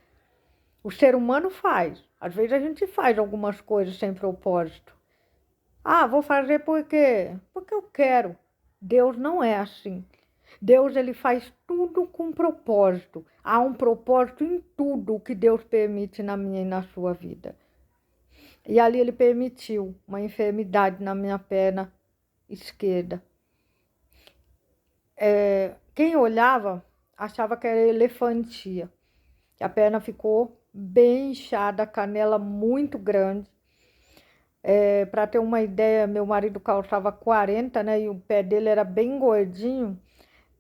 O ser humano faz. Às vezes a gente faz algumas coisas sem propósito. Ah, vou fazer por quê? Porque eu quero. Deus não é assim. Deus, ele faz tudo com propósito. Há um propósito em tudo que Deus permite na minha e na sua vida. E ali ele permitiu uma enfermidade na minha perna esquerda. Quem olhava achava que era elefantia. A perna ficou bem inchada, a canela muito grande. Para ter uma ideia, meu marido calçava 40, né? E o pé dele era bem gordinho.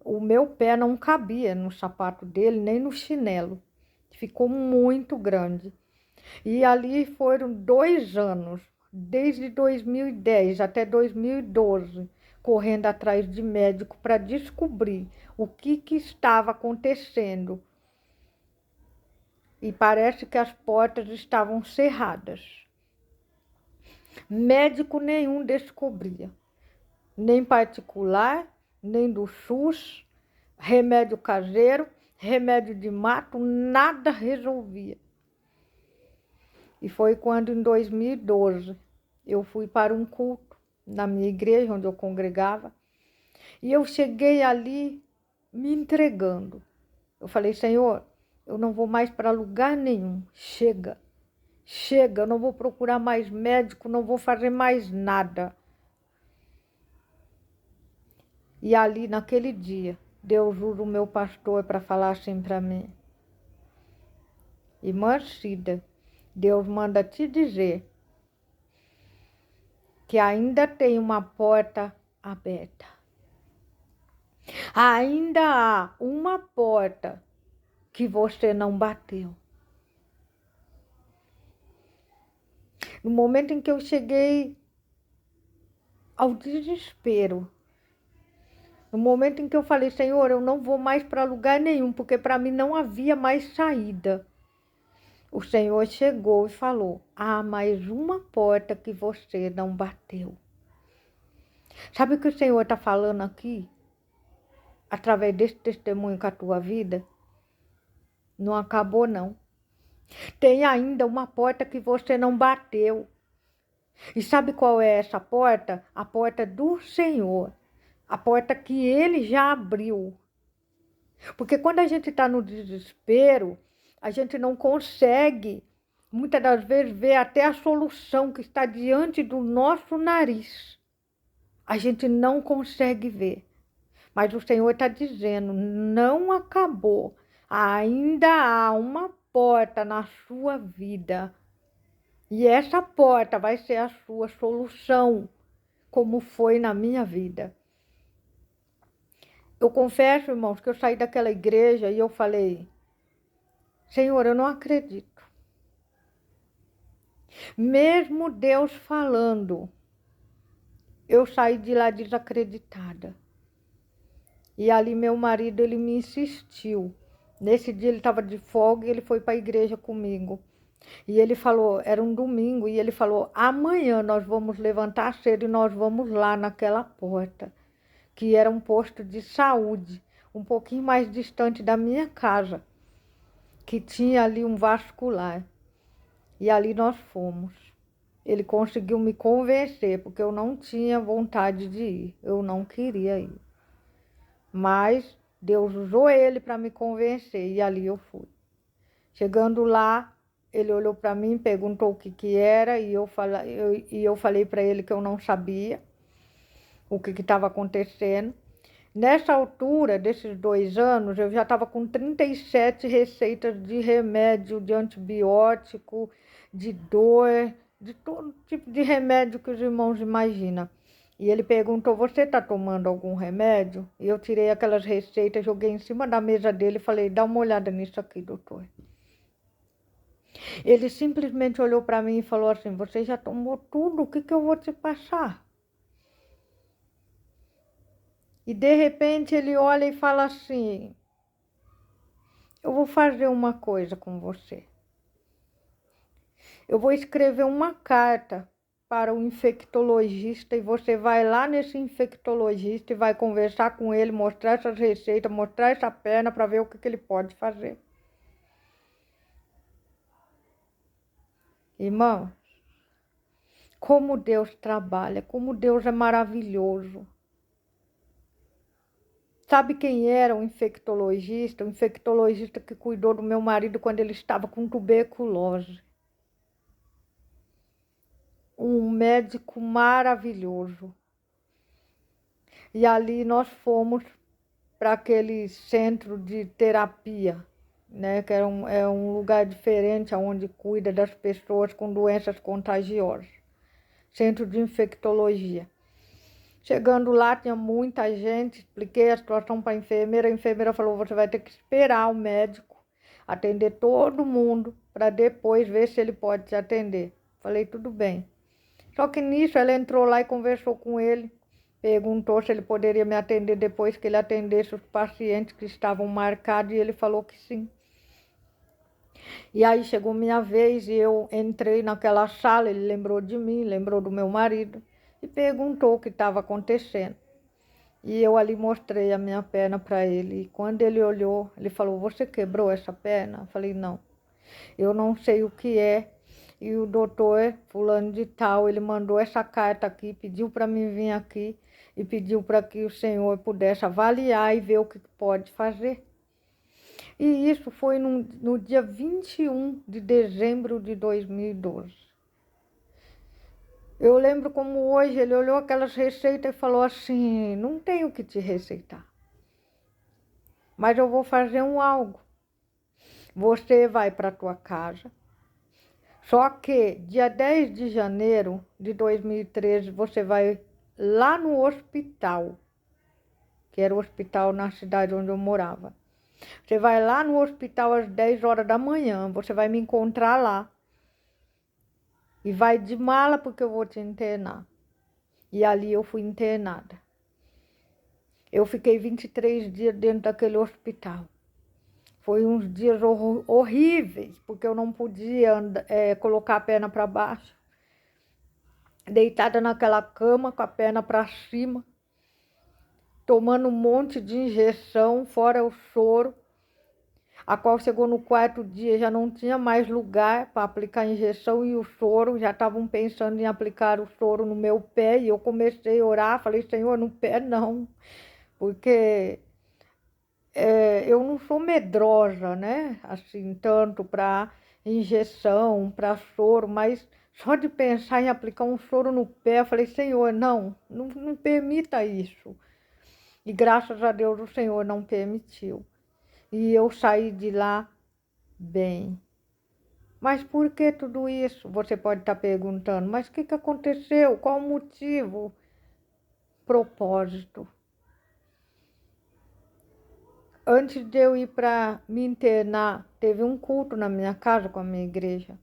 O meu pé não cabia no sapato dele, nem no chinelo. Ficou muito grande. E ali foram 2 anos, desde 2010 até 2012, correndo atrás de médico para descobrir o que estava acontecendo. E parece que as portas estavam cerradas. Médico nenhum descobria, nem particular, nem do SUS, remédio caseiro, remédio de mato, nada resolvia. E foi quando, em 2012, eu fui para um culto na minha igreja, onde eu congregava, e eu cheguei ali me entregando. Eu falei, Senhor, eu não vou mais para lugar nenhum, chega, eu não vou procurar mais médico, não vou fazer mais nada. E ali, naquele dia, Deus usa o meu pastor para falar assim para mim. Irmã Cida, Deus manda te dizer que ainda tem uma porta aberta. Ainda há uma porta que você não bateu. No momento em que eu cheguei ao desespero, no momento em que eu falei, Senhor, eu não vou mais para lugar nenhum, porque para mim não havia mais saída. O Senhor chegou e falou, há mais uma porta que você não bateu. Sabe o que o Senhor está falando aqui? Através desse testemunho com a tua vida? Não acabou, não. Tem ainda uma porta que você não bateu. E sabe qual é essa porta? A porta do Senhor. A porta que Ele já abriu. Porque quando a gente está no desespero, a gente não consegue, muitas das vezes, ver até a solução que está diante do nosso nariz. A gente não consegue ver. Mas o Senhor está dizendo, não acabou. Ainda há uma porta na sua vida. E essa porta vai ser a sua solução, como foi na minha vida. Eu confesso, irmãos, que eu saí daquela igreja e eu falei, Senhor, eu não acredito. Mesmo Deus falando, eu saí de lá desacreditada. E ali meu marido, ele me insistiu. Nesse dia ele estava de folga e ele foi para a igreja comigo. E ele falou, era um domingo, e ele falou, amanhã nós vamos levantar cedo e nós vamos lá naquela porta, que era um posto de saúde, um pouquinho mais distante da minha casa, que tinha ali um vascular. E ali nós fomos. Ele conseguiu me convencer, porque eu não tinha vontade de ir, eu não queria ir. Mas Deus usou ele para me convencer, e ali eu fui. Chegando lá, ele olhou para mim, perguntou o que era, e eu falei para ele que eu não sabia o que estava acontecendo. Nessa altura, desses 2 anos, eu já estava com 37 receitas de remédio, de antibiótico, de dor, de todo tipo de remédio que os irmãos imaginam. E ele perguntou, você está tomando algum remédio? E eu tirei aquelas receitas, joguei em cima da mesa dele e falei, dá uma olhada nisso aqui, doutor. Ele simplesmente olhou para mim e falou assim, você já tomou tudo, o que eu vou te passar? E de repente ele olha e fala assim, eu vou fazer uma coisa com você. Eu vou escrever uma carta para o infectologista e você vai lá nesse infectologista e vai conversar com ele, mostrar essas receitas, mostrar essa perna para ver o que ele pode fazer. Irmão, como Deus trabalha, como Deus é maravilhoso. Sabe quem era o infectologista? O infectologista que cuidou do meu marido quando ele estava com tuberculose. Um médico maravilhoso. E ali nós fomos para aquele centro de terapia, né? Que é um lugar diferente, onde cuida das pessoas com doenças contagiosas. Centro de infectologia. Chegando lá, tinha muita gente, expliquei a situação para a enfermeira falou, você vai ter que esperar o médico atender todo mundo para depois ver se ele pode te atender. Falei, tudo bem. Só que nisso ela entrou lá e conversou com ele, perguntou se ele poderia me atender depois que ele atendesse os pacientes que estavam marcados e ele falou que sim. E aí chegou minha vez e eu entrei naquela sala, ele lembrou de mim, lembrou do meu marido e perguntou o que estava acontecendo. E eu ali mostrei a minha perna para ele. E quando ele olhou, ele falou, você quebrou essa perna? Eu falei, não, eu não sei o que é. E o doutor fulano de tal, ele mandou essa carta aqui, pediu para mim vir aqui e pediu para que o senhor pudesse avaliar e ver o que pode fazer. E isso foi no dia 21 de dezembro de 2012. Eu lembro como hoje ele olhou aquelas receitas e falou assim, não tenho o que te receitar, mas eu vou fazer algo. Você vai para a tua casa, só que dia 10 de janeiro de 2013 você vai lá no hospital, que era o hospital na cidade onde eu morava. Você vai lá no hospital às 10 horas da manhã, você vai me encontrar lá. E vai de mala porque eu vou te internar. E ali eu fui internada. Eu fiquei 23 dias dentro daquele hospital. Foi uns dias horríveis, porque eu não podia colocar a perna para baixo. Deitada naquela cama com a perna para cima, tomando um monte de injeção, fora o soro, a qual chegou no quarto dia, já não tinha mais lugar para aplicar a injeção e o soro, já estavam pensando em aplicar o soro no meu pé, e eu comecei a orar, falei, Senhor, no pé não, porque eu não sou medrosa, né, assim, tanto para injeção, para soro, mas só de pensar em aplicar um soro no pé, eu falei, Senhor, não permita isso. E graças a Deus o Senhor não permitiu. E eu saí de lá bem. Mas por que tudo isso? Você pode estar perguntando, mas o que aconteceu? Qual o motivo? Propósito. Antes de eu ir para me internar, teve um culto na minha casa com a minha igreja.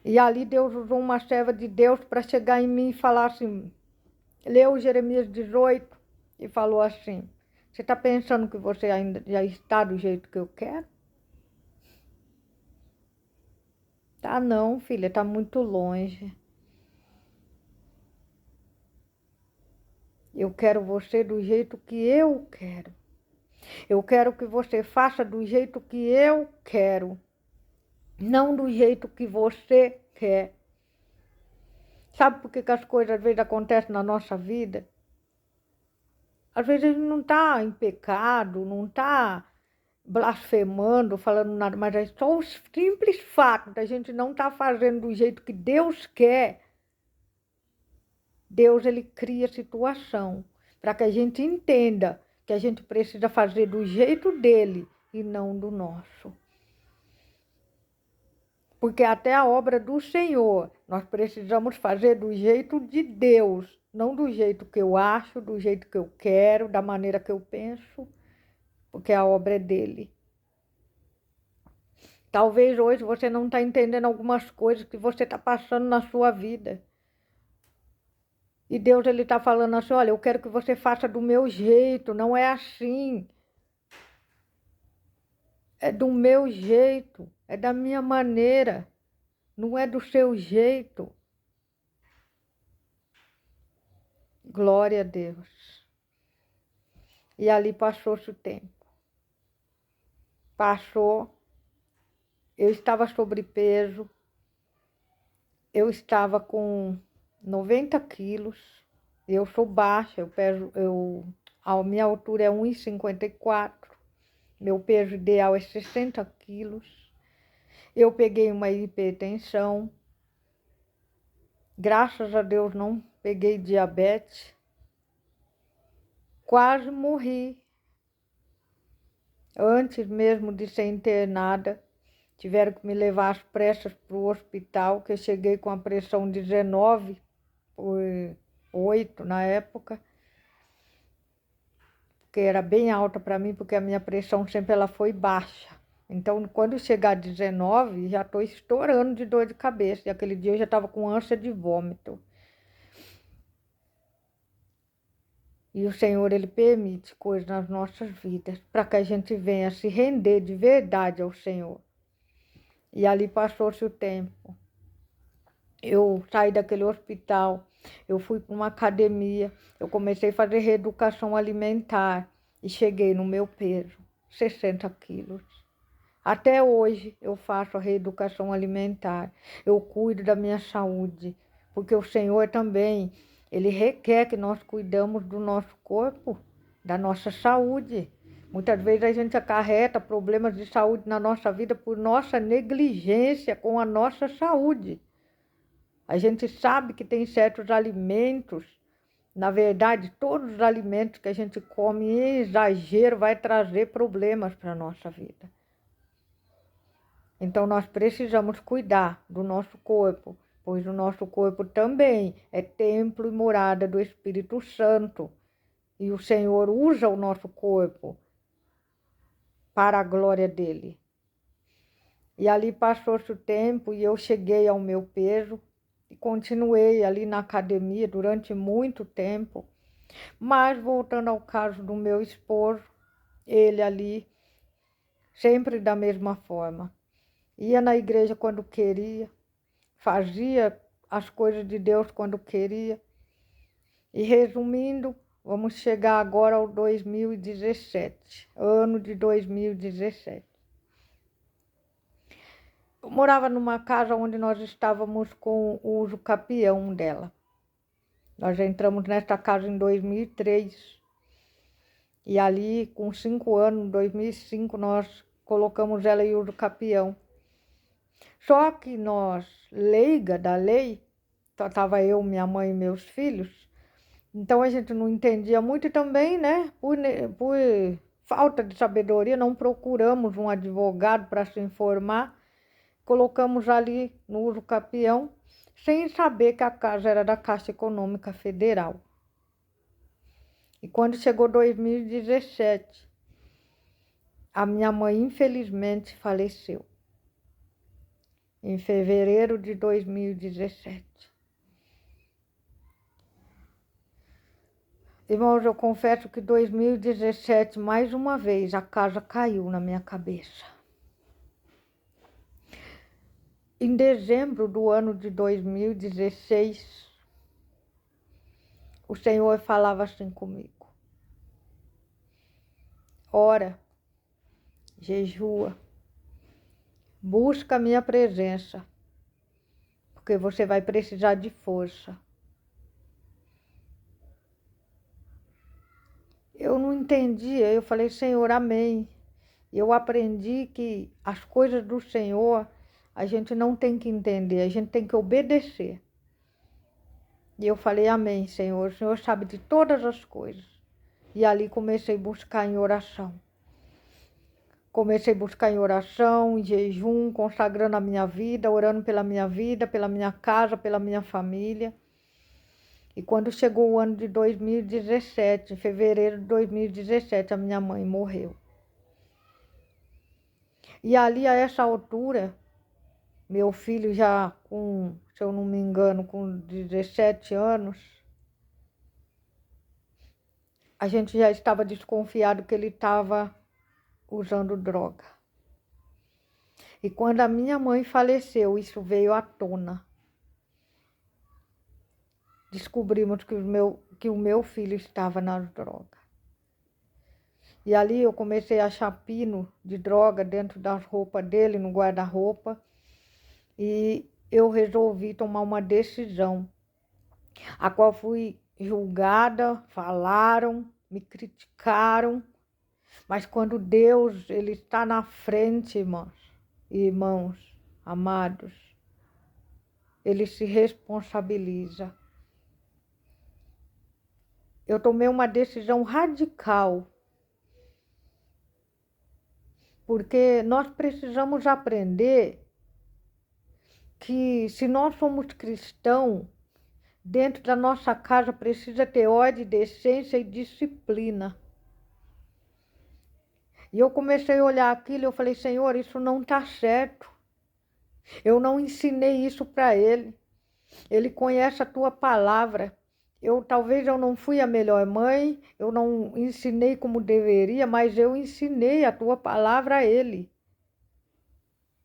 E ali Deus usou uma serva de Deus para chegar em mim e falar assim, leu Jeremias 18 e falou assim, você está pensando que você ainda já está do jeito que eu quero? Tá não, filha, tá muito longe. Eu quero você do jeito que eu quero. Eu quero que você faça do jeito que eu quero, não do jeito que você quer. Sabe por que as coisas às vezes acontecem na nossa vida? Às vezes a gente não está em pecado, não está blasfemando, falando nada, mas é só o simples fato da gente não estar fazendo do jeito que Deus quer. Deus, ele cria situação para que a gente entenda que a gente precisa fazer do jeito dele e não do nosso. Porque até a obra do Senhor, nós precisamos fazer do jeito de Deus, não do jeito que eu acho, do jeito que eu quero, da maneira que eu penso, porque a obra é dele. Talvez hoje você não está entendendo algumas coisas que você está passando na sua vida. E Deus ele está falando assim, olha, eu quero que você faça do meu jeito, não é assim. É do meu jeito, é da minha maneira, não é do seu jeito. Glória a Deus. E ali passou-se o tempo. Passou, eu estava sobrepeso, eu estava com 90 quilos, eu sou baixa, a minha altura é 1,54, meu peso ideal é 60 quilos, eu peguei uma hipertensão, graças a Deus não peguei diabetes, quase morri. Antes mesmo de ser internada, tiveram que me levar às pressas para o hospital, que eu cheguei com a pressão 19 por 8 na época, que era bem alta para mim, porque a minha pressão sempre ela foi baixa. Então, quando chegar a 19, já estou estourando de dor de cabeça. E aquele dia eu já estava com ânsia de vômito. E o Senhor, Ele permite coisas nas nossas vidas para que a gente venha se render de verdade ao Senhor. E ali passou-se o tempo. Eu saí daquele hospital, eu fui para uma academia, eu comecei a fazer reeducação alimentar e cheguei no meu peso, 60 quilos. Até hoje eu faço a reeducação alimentar, eu cuido da minha saúde, porque o Senhor também, Ele requer que nós cuidamos do nosso corpo, da nossa saúde. Muitas vezes a gente acarreta problemas de saúde na nossa vida por nossa negligência com a nossa saúde. A gente sabe que tem certos alimentos, na verdade, todos os alimentos que a gente come em exagero vai trazer problemas para a nossa vida. Então, nós precisamos cuidar do nosso corpo, pois o nosso corpo também é templo e morada do Espírito Santo. E o Senhor usa o nosso corpo para a glória dele. E ali passou-se o tempo e eu cheguei ao meu peso e continuei ali na academia durante muito tempo. Mas voltando ao caso do meu esposo, ele ali, sempre da mesma forma. Ia na igreja quando queria, fazia as coisas de Deus quando queria. E resumindo, vamos chegar agora ao 2017, ano de 2017. Eu morava numa casa onde nós estávamos com o uso capião dela. Nós entramos nesta casa em 2003. E ali, com 5 anos, em 2005, nós colocamos ela em uso capião. Só que nós, leiga da lei, só estava eu, minha mãe e meus filhos, então a gente não entendia muito e também, né, por falta de sabedoria, não procuramos um advogado para se informar, colocamos ali no uso capião, sem saber que a casa era da Caixa Econômica Federal. E quando chegou 2017, a minha mãe, infelizmente, faleceu. Em fevereiro de 2017. Irmãos, eu confesso que 2017, mais uma vez, a casa caiu na minha cabeça. Em dezembro do ano de 2016, o Senhor falava assim comigo: ora, jejua, busca a minha presença, porque você vai precisar de força. Eu não entendia, eu falei: Senhor, amém. Eu aprendi que as coisas do Senhor a gente não tem que entender, a gente tem que obedecer. E eu falei: amém, Senhor, o Senhor sabe de todas as coisas. E ali comecei a buscar em oração. comecei a buscar em oração, em jejum, consagrando a minha vida, orando pela minha casa, pela minha família. E quando chegou o ano de 2017, em fevereiro de 2017, a minha mãe morreu. E ali, a essa altura, meu filho já com, se eu não me engano, com 17 anos, a gente já estava desconfiado que ele estava usando droga. E quando a minha mãe faleceu, isso veio à tona. Descobrimos que o meu filho estava nas drogas. E ali eu comecei a achar pino de droga dentro das roupas dele, no guarda-roupa. E eu resolvi tomar uma decisão, a qual fui julgada, falaram, me criticaram. Mas quando Deus, Ele está na frente, irmãos amados, Ele se responsabiliza. Eu tomei uma decisão radical, porque nós precisamos aprender que se nós somos cristãos, dentro da nossa casa precisa ter ordem, decência e disciplina. E eu comecei a olhar aquilo e eu falei, Senhor, isso não está certo. Eu não ensinei isso para ele. Ele conhece a tua palavra. Talvez eu não fui a melhor mãe, eu não ensinei como deveria, mas eu ensinei a tua palavra a ele.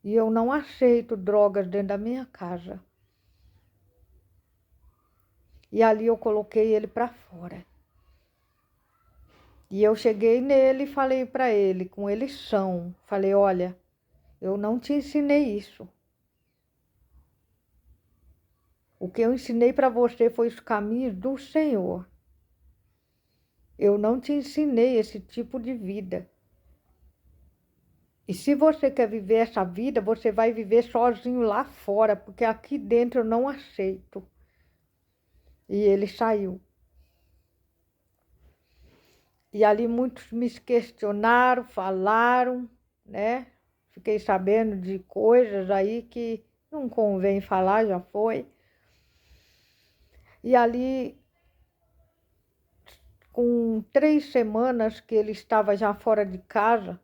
E eu não aceito drogas dentro da minha casa. E ali eu coloquei ele para fora. E eu cheguei nele e falei para ele, com eleição, falei, olha, eu não te ensinei isso. O que eu ensinei para você foi os caminhos do Senhor. Eu não te ensinei esse tipo de vida. E se você quer viver essa vida, você vai viver sozinho lá fora, porque aqui dentro eu não aceito. E ele saiu. E ali muitos me questionaram, falaram, né? Fiquei sabendo de coisas aí que não convém falar, já foi. E ali, com 3 semanas que ele estava já fora de casa,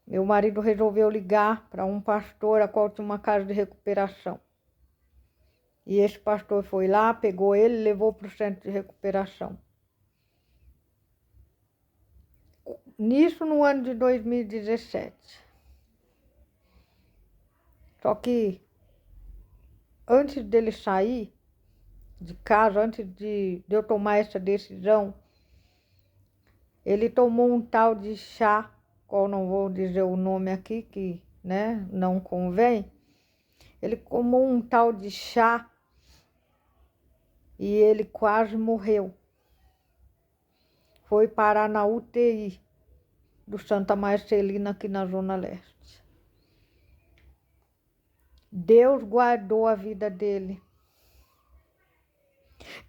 meu marido resolveu ligar para um pastor, a qual tinha uma casa de recuperação. E esse pastor foi lá, pegou ele e levou para o centro de recuperação. Nisso no ano de 2017. Só que antes dele sair de casa, antes de eu tomar essa decisão, ele tomou um tal de chá, qual não vou dizer o nome aqui, que né, não convém. Ele tomou um tal de chá e ele quase morreu. Foi parar na UTI do Santa Marcelina, aqui na Zona Leste. Deus guardou a vida dele.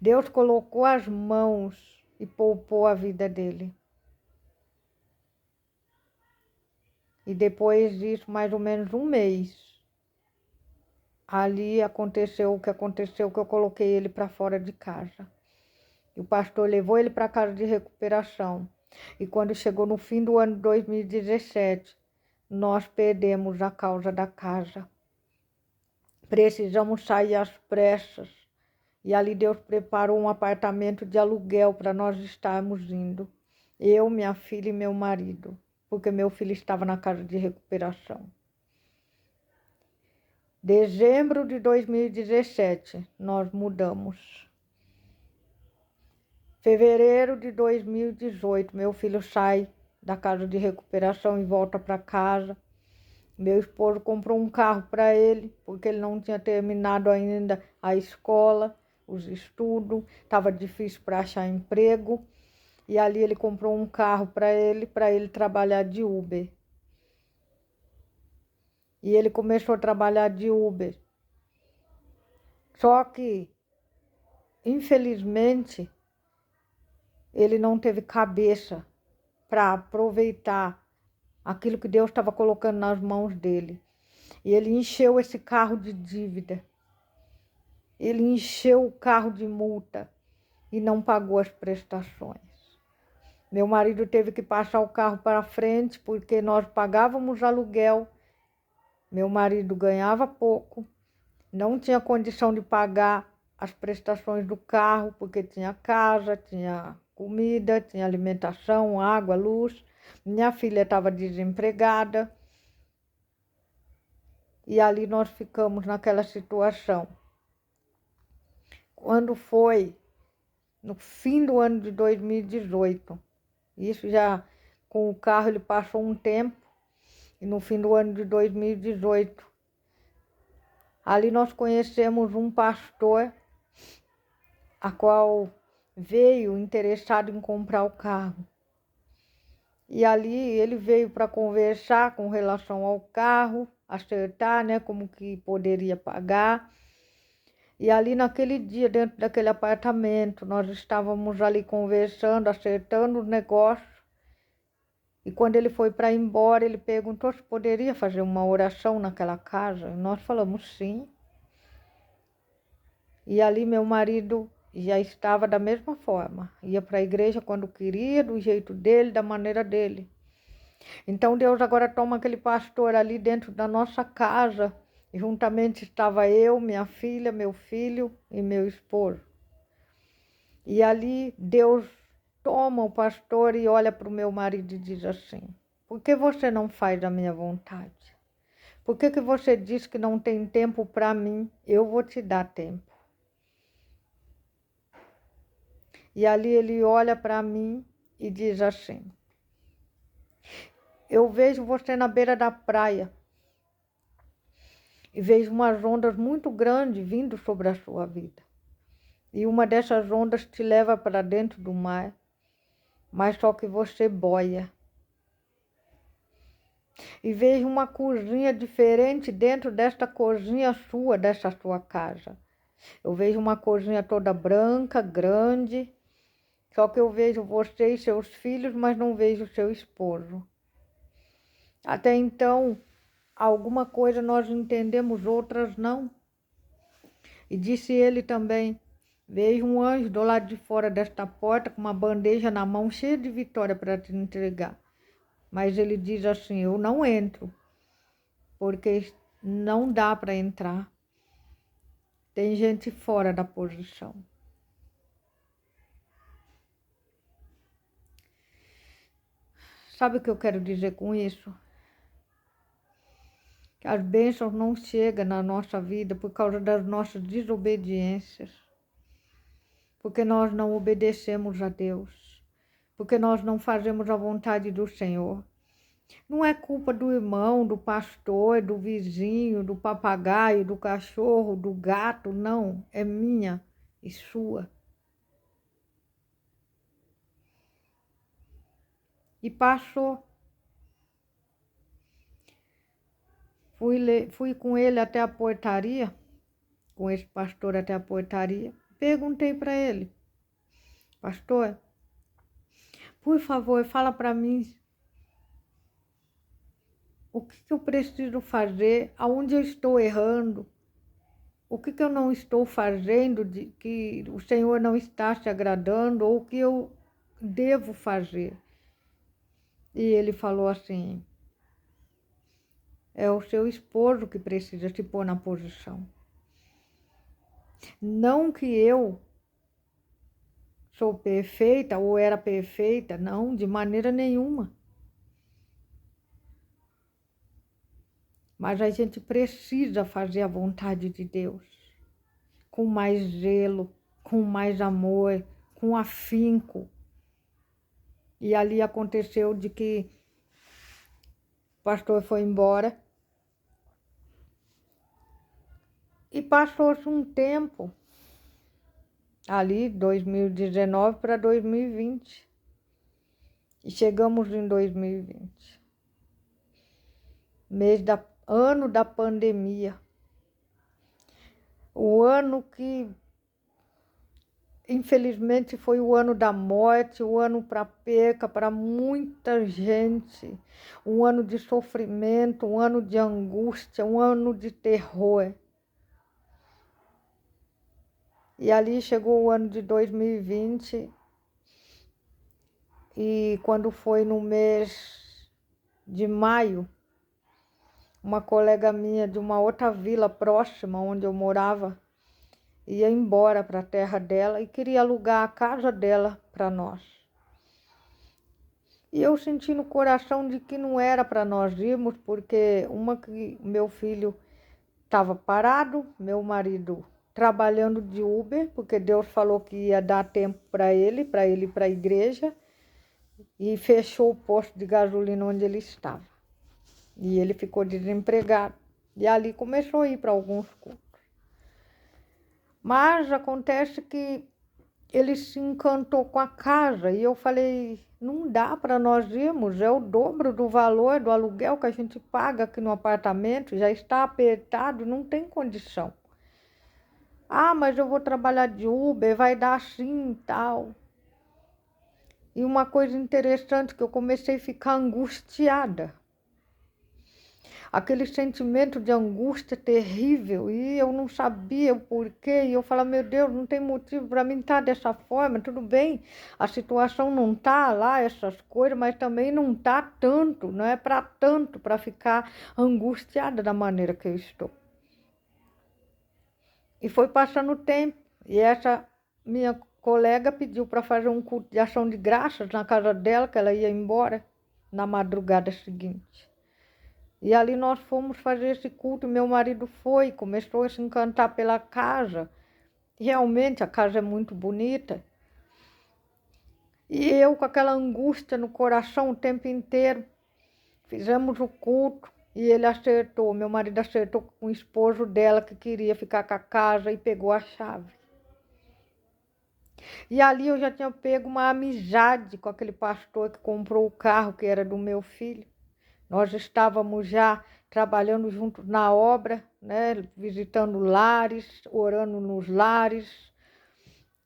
Deus colocou as mãos e poupou a vida dele. E depois disso, mais ou menos um mês, ali aconteceu o que aconteceu, que eu coloquei ele para fora de casa. E o pastor levou ele para a casa de recuperação. E quando chegou no fim do ano de 2017, nós perdemos a causa da casa. Precisamos sair às pressas. E ali Deus preparou um apartamento de aluguel para nós estarmos indo. Eu, minha filha e meu marido. Porque meu filho estava na casa de recuperação. Dezembro de 2017, nós mudamos. Fevereiro de 2018, meu filho sai da casa de recuperação e volta para casa. Meu esposo comprou um carro para ele, porque ele não tinha terminado ainda a escola, os estudos, estava difícil para achar emprego. E ali ele comprou um carro para ele trabalhar de Uber. E ele começou a trabalhar de Uber. Só que, infelizmente, ele não teve cabeça para aproveitar aquilo que Deus estava colocando nas mãos dele. E ele encheu esse carro de dívida. Ele encheu o carro de multa e não pagou as prestações. Meu marido teve que passar o carro para frente porque nós pagávamos aluguel. Meu marido ganhava pouco, não tinha condição de pagar as prestações do carro porque tinha casa, tinha comida, tinha alimentação, água, luz. Minha filha estava desempregada. E ali nós ficamos naquela situação. Quando foi no fim do ano de 2018, isso já com o carro ele passou um tempo, e no fim do ano de 2018, ali nós conhecemos um pastor, a qual veio interessado em comprar o carro. E ali ele veio para conversar com relação ao carro, acertar, né, como que poderia pagar. E ali naquele dia, dentro daquele apartamento, nós estávamos ali conversando, acertando os negócios. E quando ele foi para ir embora, ele perguntou se poderia fazer uma oração naquela casa. E nós falamos sim. E ali meu marido já estava da mesma forma. Ia para a igreja quando queria, do jeito dele, da maneira dele. Então Deus agora toma aquele pastor ali dentro da nossa casa. E juntamente estava eu, minha filha, meu filho e meu esposo. E ali Deus toma o pastor e olha para o meu marido e diz assim: por que você não faz a minha vontade? Por que você diz que não tem tempo para mim? Eu vou te dar tempo. E ali ele olha para mim e diz assim: eu vejo você na beira da praia e vejo umas ondas muito grandes vindo sobre a sua vida. E uma dessas ondas te leva para dentro do mar, mas só que você boia. E vejo uma cozinha diferente dentro desta cozinha sua, dessa sua casa. Eu vejo uma cozinha toda branca, grande, só que eu vejo você e seus filhos, mas não vejo seu esposo. Até então, alguma coisa nós entendemos, outras não. E disse ele também: vejo um anjo do lado de fora desta porta com uma bandeja na mão cheia de vitória para te entregar. Mas ele diz assim: eu não entro, porque não dá para entrar. Tem gente fora da posição. Sabe o que eu quero dizer com isso? Que as bênçãos não chegam na nossa vida por causa das nossas desobediências. Porque nós não obedecemos a Deus. Porque nós não fazemos a vontade do Senhor. Não é culpa do irmão, do pastor, do vizinho, do papagaio, do cachorro, do gato, não. É minha e sua. E passou. Fui com ele até a portaria, com esse pastor até a portaria. Perguntei para ele: pastor, por favor, fala para mim o que eu preciso fazer, aonde eu estou errando, o que eu não estou fazendo, de que o Senhor não está se agradando, ou o que eu devo fazer. E ele falou assim: é o seu esposo que precisa se pôr na posição. Não que eu sou perfeita ou era perfeita, não, de maneira nenhuma. Mas a gente precisa fazer a vontade de Deus com mais zelo, com mais amor, com afinco. E ali aconteceu de que o pastor foi embora e passou-se um tempo, ali 2019 para 2020, e chegamos em 2020, ano da pandemia, o ano que infelizmente foi o ano da morte, o ano para perca, para muita gente, um ano de sofrimento, um ano de angústia, um ano de terror. E ali chegou o ano de 2020 e quando foi no mês de maio, uma colega minha de uma outra vila próxima onde eu morava ia embora para a terra dela e queria alugar a casa dela para nós. E eu senti no coração de que não era para nós irmos, porque que meu filho estava parado, meu marido trabalhando de Uber, porque Deus falou que ia dar tempo para ele ir para a igreja, e fechou o posto de gasolina onde ele estava. E ele ficou desempregado. E ali começou a ir para alguns cultos. Mas acontece que ele se encantou com a casa e eu falei, não dá para nós irmos, é o dobro do valor do aluguel que a gente paga aqui no apartamento, já está apertado, não tem condição. Ah, mas eu vou trabalhar de Uber, vai dar assim e tal. E uma coisa interessante que eu comecei a ficar angustiada. Aquele sentimento de angústia terrível, e eu não sabia o porquê, e eu falava, meu Deus, não tem motivo para mim estar dessa forma, tudo bem, a situação não está lá, essas coisas, mas também não está tanto, não é para tanto, para ficar angustiada da maneira que eu estou. E foi passando o tempo, e essa minha colega pediu para fazer um culto de ação de graças na casa dela, que ela ia embora na madrugada seguinte. E ali nós fomos fazer esse culto, meu marido foi, começou a se encantar pela casa. Realmente a casa é muito bonita. E eu com aquela angústia no coração o tempo inteiro, fizemos o culto e ele acertou, meu marido acertou com o esposo dela que queria ficar com a casa e pegou a chave. E ali eu já tinha pego uma amizade com aquele pastor que comprou o carro que era do meu filho. Nós estávamos já trabalhando juntos na obra, né, visitando lares, orando nos lares.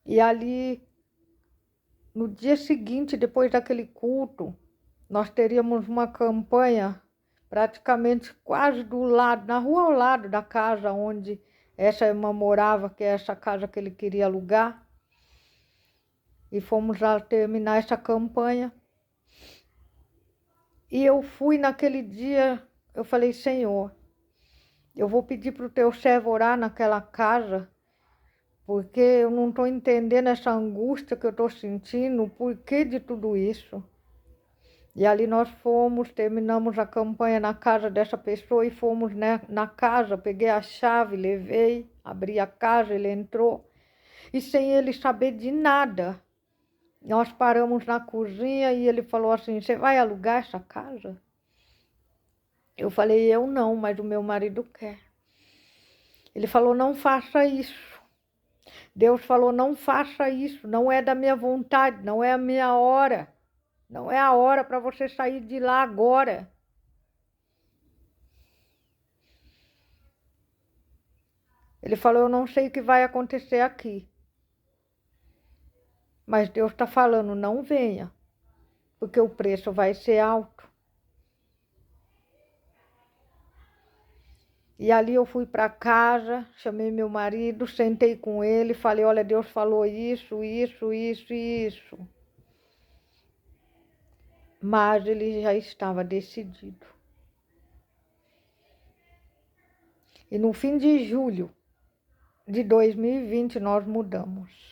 E ali, no dia seguinte, depois daquele culto, nós teríamos uma campanha praticamente quase do lado, na rua ao lado da casa onde essa irmã morava, que é essa casa que ele queria alugar. E fomos lá terminar essa campanha. E eu fui naquele dia, eu falei, Senhor, eu vou pedir para o teu servo orar naquela casa, porque eu não estou entendendo essa angústia que eu estou sentindo, o porquê de tudo isso. E ali nós fomos, terminamos a campanha na casa dessa pessoa e fomos, né, na casa, peguei a chave, levei, abri a casa, ele entrou. E sem ele saber de nada, nós paramos na cozinha e ele falou assim, você vai alugar essa casa? Eu falei, eu não, mas o meu marido quer. Ele falou, não faça isso. Deus falou, não faça isso, não é da minha vontade, não é a minha hora. Não é a hora para você sair de lá agora. Ele falou, eu não sei o que vai acontecer aqui. Mas Deus está falando, não venha, porque o preço vai ser alto. E ali eu fui para casa, chamei meu marido, sentei com ele, falei, olha, Deus falou isso, isso, isso e isso. Mas ele já estava decidido. E no fim de julho de 2020 nós mudamos.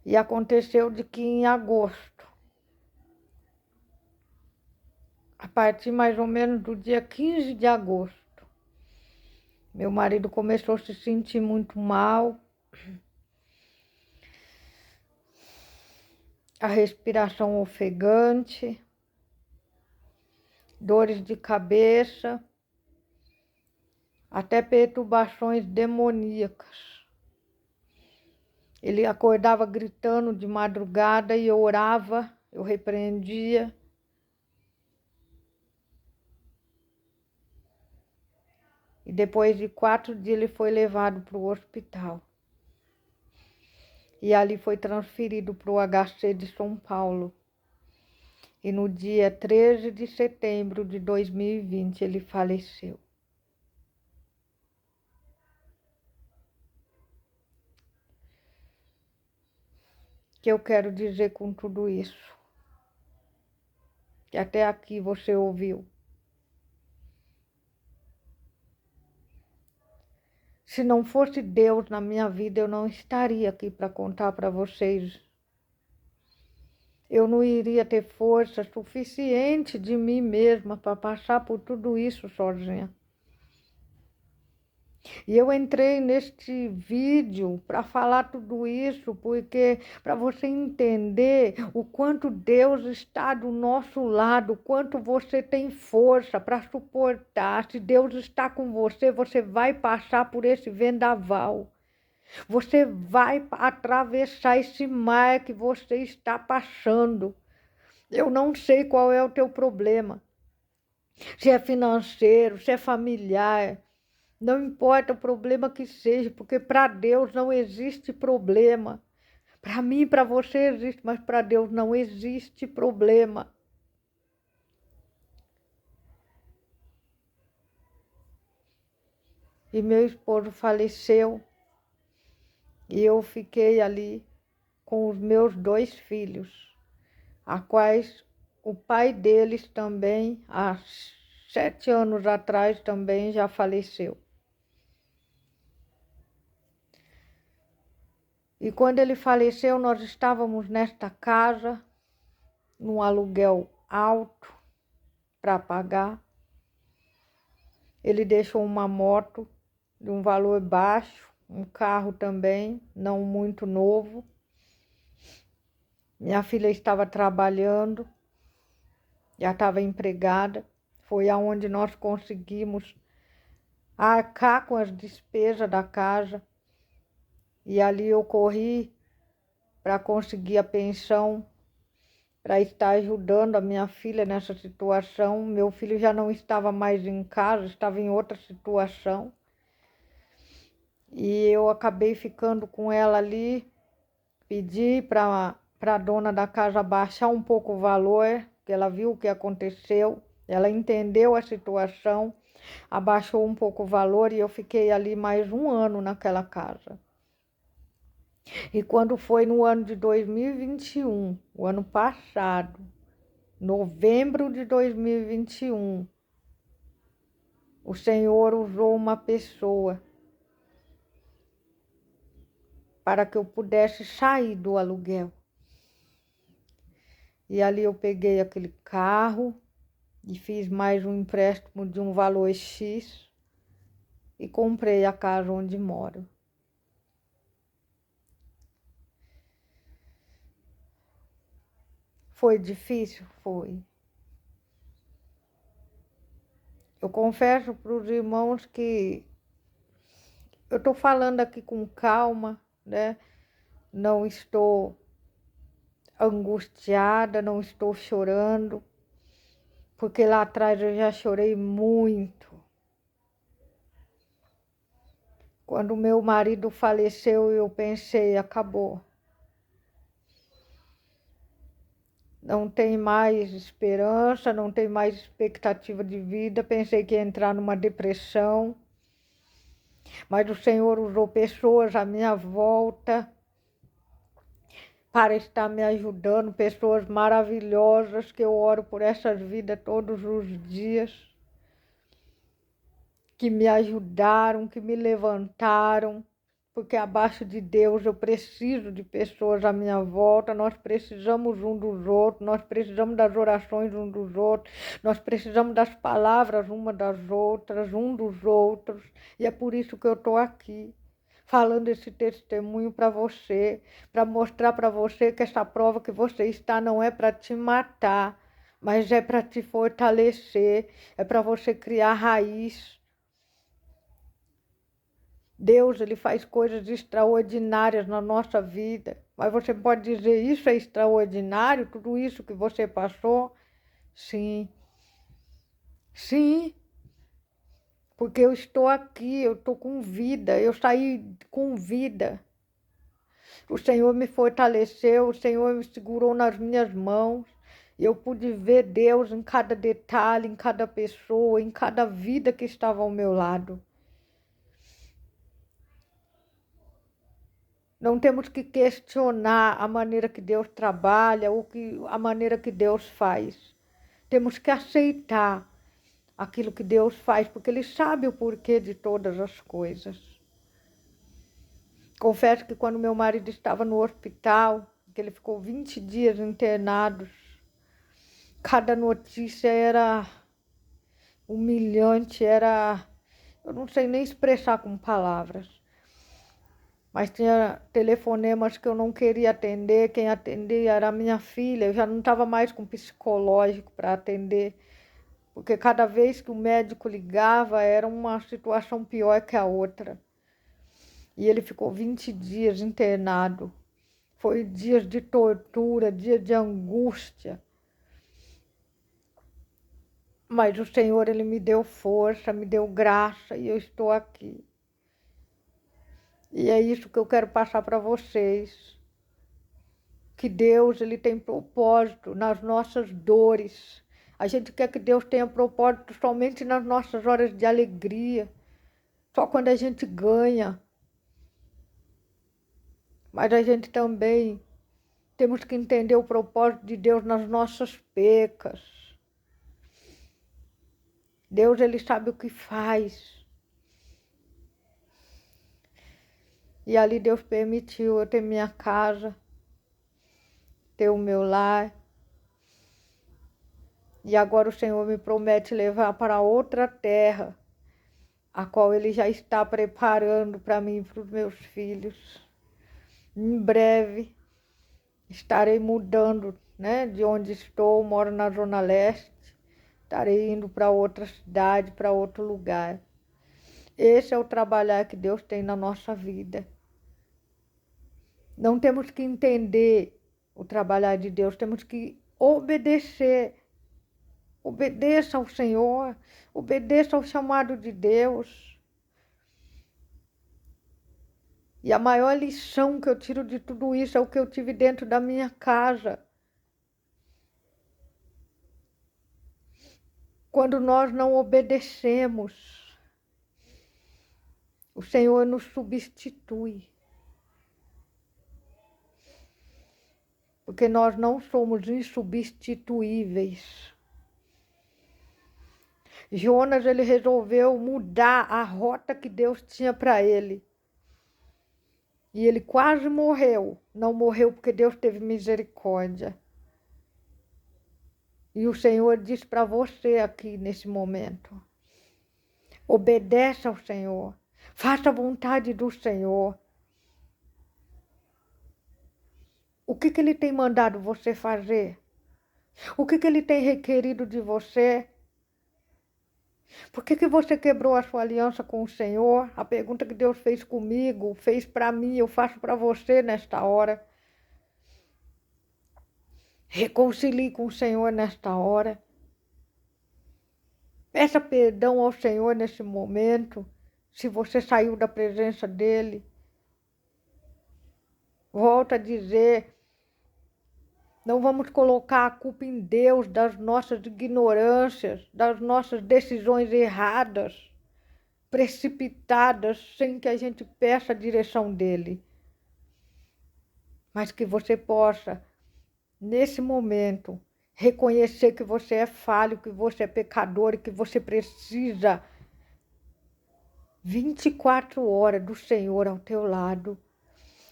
E aconteceu de que em agosto, a partir mais ou menos do dia 15 de agosto, meu marido começou a se sentir muito mal, a respiração ofegante, dores de cabeça, até perturbações demoníacas. Ele acordava gritando de madrugada e eu orava, eu repreendia. E depois de 4 dias ele foi levado para o hospital. E ali foi transferido para o HC de São Paulo. E no dia 13 de setembro de 2020 ele faleceu. O que eu quero dizer com tudo isso? Que até aqui você ouviu. Se não fosse Deus na minha vida, eu não estaria aqui para contar para vocês. Eu não iria ter força suficiente de mim mesma para passar por tudo isso sozinha. E eu entrei neste vídeo para falar tudo isso, porque para você entender o quanto Deus está do nosso lado, o quanto você tem força para suportar. Se Deus está com você, você vai passar por esse vendaval. Você vai atravessar esse mar que você está passando. Eu não sei qual é o teu problema. Se é financeiro, se é familiar. Não importa o problema que seja, porque para Deus não existe problema. Para mim e para você existe, mas para Deus não existe problema. E meu esposo faleceu e eu fiquei ali com os meus 2 filhos, a quais o pai deles também, há 7 anos atrás, também já faleceu. E quando ele faleceu, nós estávamos nesta casa, num aluguel alto para pagar. Ele deixou uma moto de um valor baixo, um carro também, não muito novo. Minha filha estava trabalhando, já estava empregada. Foi aonde nós conseguimos arcar com as despesas da casa. E ali eu corri para conseguir a pensão, para estar ajudando a minha filha nessa situação. Meu filho já não estava mais em casa, estava em outra situação. E eu acabei ficando com ela ali, pedi para a dona da casa baixar um pouco o valor, que ela viu o que aconteceu, ela entendeu a situação, abaixou um pouco o valor e eu fiquei ali mais 1 ano naquela casa. E quando foi no ano de 2021, o ano passado, novembro de 2021, o Senhor usou uma pessoa para que eu pudesse sair do aluguel. E ali eu peguei aquele carro e fiz mais um empréstimo de um valor X e comprei a casa onde moro. Foi difícil? Foi. Eu confesso para os irmãos que eu estou falando aqui com calma, né? Não estou angustiada, não estou chorando, porque lá atrás eu já chorei muito. Quando meu marido faleceu, eu pensei, acabou. Não tem mais esperança, não tem mais expectativa de vida. Pensei que ia entrar numa depressão. Mas o Senhor usou pessoas à minha volta para estar me ajudando, pessoas maravilhosas que eu oro por essas vidas todos os dias, que me ajudaram, que me levantaram, porque abaixo de Deus eu preciso de pessoas à minha volta, nós precisamos um dos outros, nós precisamos das orações um dos outros, nós precisamos das palavras uma das outras, um dos outros, e é por isso que eu estou aqui, falando esse testemunho para você, para mostrar para você que essa prova que você está não é para te matar, mas é para te fortalecer, é para você criar raiz. Deus, ele faz coisas extraordinárias na nossa vida. Mas você pode dizer, isso é extraordinário? Tudo isso que você passou? Sim. Sim. porque eu estou aqui, eu estou com vida, eu saí com vida. O Senhor me fortaleceu, o Senhor me segurou nas minhas mãos. Eu pude ver Deus em cada detalhe, em cada pessoa, em cada vida que estava ao meu lado. Não temos que questionar a maneira que Deus trabalha ou a maneira que Deus faz. Temos que aceitar aquilo que Deus faz, porque Ele sabe o porquê de todas as coisas. Confesso que quando meu marido estava no hospital, que ele ficou 20 dias internado, cada notícia era humilhante, eu não sei nem expressar com palavras. Mas tinha telefonemas que eu não queria atender, quem atendia era a minha filha, eu já não estava mais com psicológico para atender, porque cada vez que o médico ligava era uma situação pior que a outra. E ele ficou 20 dias internado. Foi dias de tortura, dias de angústia. Mas o Senhor, Ele me deu força, me deu graça e eu estou aqui. E é isso que eu quero passar para vocês. Que Deus, Ele tem propósito nas nossas dores. A gente quer que Deus tenha propósito somente nas nossas horas de alegria. Só quando a gente ganha. Mas a gente também temos que entender o propósito de Deus nas nossas pecas. Deus, Ele sabe o que faz. E ali Deus permitiu eu ter minha casa, ter o meu lar. E agora o Senhor me promete levar para outra terra, a qual Ele já está preparando para mim e para os meus filhos. Em breve estarei mudando, né, de onde estou, moro na Zona Leste, estarei indo para outra cidade, para outro lugar. Esse é o trabalhar que Deus tem na nossa vida. Não temos que entender o trabalhar de Deus, temos que obedecer. Obedeça ao Senhor, obedeça ao chamado de Deus. E a maior lição que eu tiro de tudo isso é o que eu tive dentro da minha casa. Quando nós não obedecemos, o Senhor nos substitui. Porque nós não somos insubstituíveis. Jonas, ele resolveu mudar a rota que Deus tinha para ele. E ele quase morreu. Não morreu porque Deus teve misericórdia. E o Senhor diz para você aqui nesse momento: obedeça ao Senhor. Faça a vontade do Senhor. O que Ele tem mandado você fazer? O que Ele tem requerido de você? Por que você quebrou a sua aliança com o Senhor? A pergunta que Deus fez comigo, fez para mim, eu faço para você nesta hora. Reconcilie com o Senhor nesta hora. Peça perdão ao Senhor nesse momento, se você saiu da presença dEle. Volto a dizer, não vamos colocar a culpa em Deus das nossas ignorâncias, das nossas decisões erradas, precipitadas, sem que a gente peça a direção dEle. Mas que você possa, nesse momento, reconhecer que você é falho, que você é pecador e que você precisa 24 horas do Senhor ao teu lado,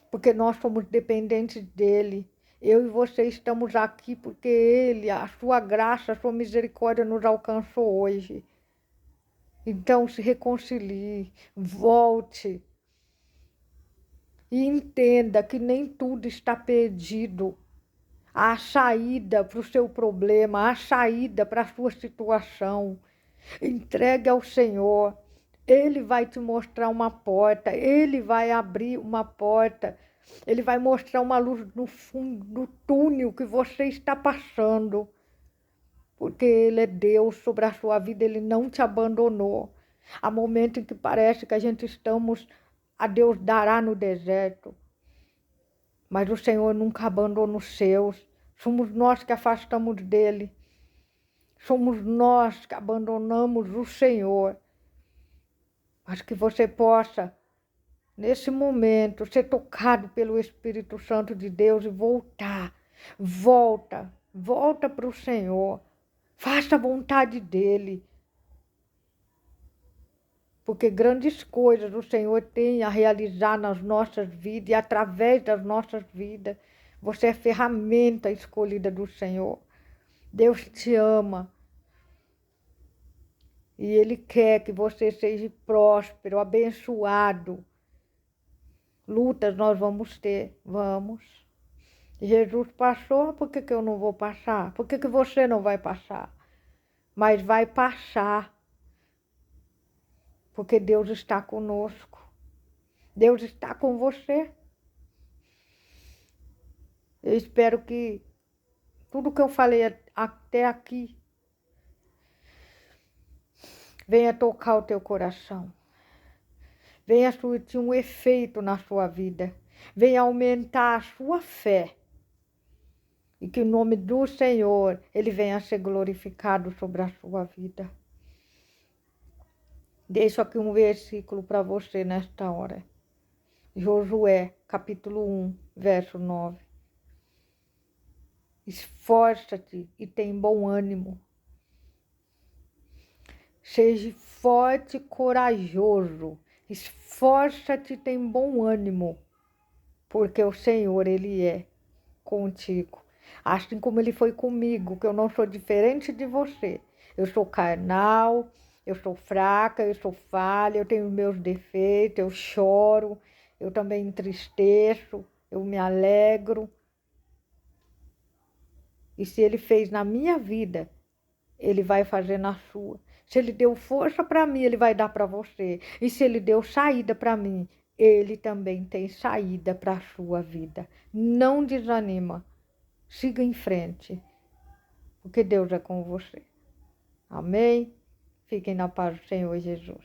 porque nós somos dependentes dEle. Eu e você estamos aqui porque Ele, a sua graça, a sua misericórdia nos alcançou hoje. Então se reconcilie, volte e entenda que nem tudo está perdido. Há saída para o seu problema, há saída para a sua situação. Entregue ao Senhor. Ele vai te mostrar uma porta, Ele vai abrir uma porta. Ele vai mostrar uma luz no fundo do túnel que você está passando. Porque Ele é Deus sobre a sua vida, Ele não te abandonou. Há momentos em que parece que a gente estamos a Deus dará no deserto, mas o Senhor nunca abandona os seus. Somos nós que afastamos dele. Somos nós que abandonamos o Senhor. Mas que você possa, nesse momento, ser tocado pelo Espírito Santo de Deus e voltar. Volta para o Senhor. Faça a vontade dele. Porque grandes coisas o Senhor tem a realizar nas nossas vidas e através das nossas vidas. Você é ferramenta escolhida do Senhor. Deus te ama. E Ele quer que você seja próspero, abençoado. Lutas nós vamos ter, vamos. Jesus passou, por que eu não vou passar? Por que você não vai passar? Mas vai passar. Porque Deus está conosco. Deus está com você. Eu espero que tudo que eu falei até aqui venha tocar o teu coração. Venha surtir um efeito na sua vida. Venha aumentar a sua fé. E que o nome do Senhor, Ele venha a ser glorificado sobre a sua vida. Deixo aqui um versículo para você nesta hora. Josué, capítulo 1, verso 9. Esforça-te e tem bom ânimo. Seja forte e corajoso. Esforça-te e tem bom ânimo. Porque o Senhor, Ele é contigo. Assim como Ele foi comigo, que eu não sou diferente de você. Eu sou carnal, eu sou fraca, eu sou falha, eu tenho meus defeitos, eu choro, eu também entristeço, eu me alegro. E se Ele fez na minha vida, Ele vai fazer na sua. Se Ele deu força para mim, Ele vai dar para você. E se Ele deu saída para mim, Ele também tem saída para a sua vida. Não desanima. Siga em frente, porque Deus é com você. Amém? Fiquem na paz do Senhor Jesus.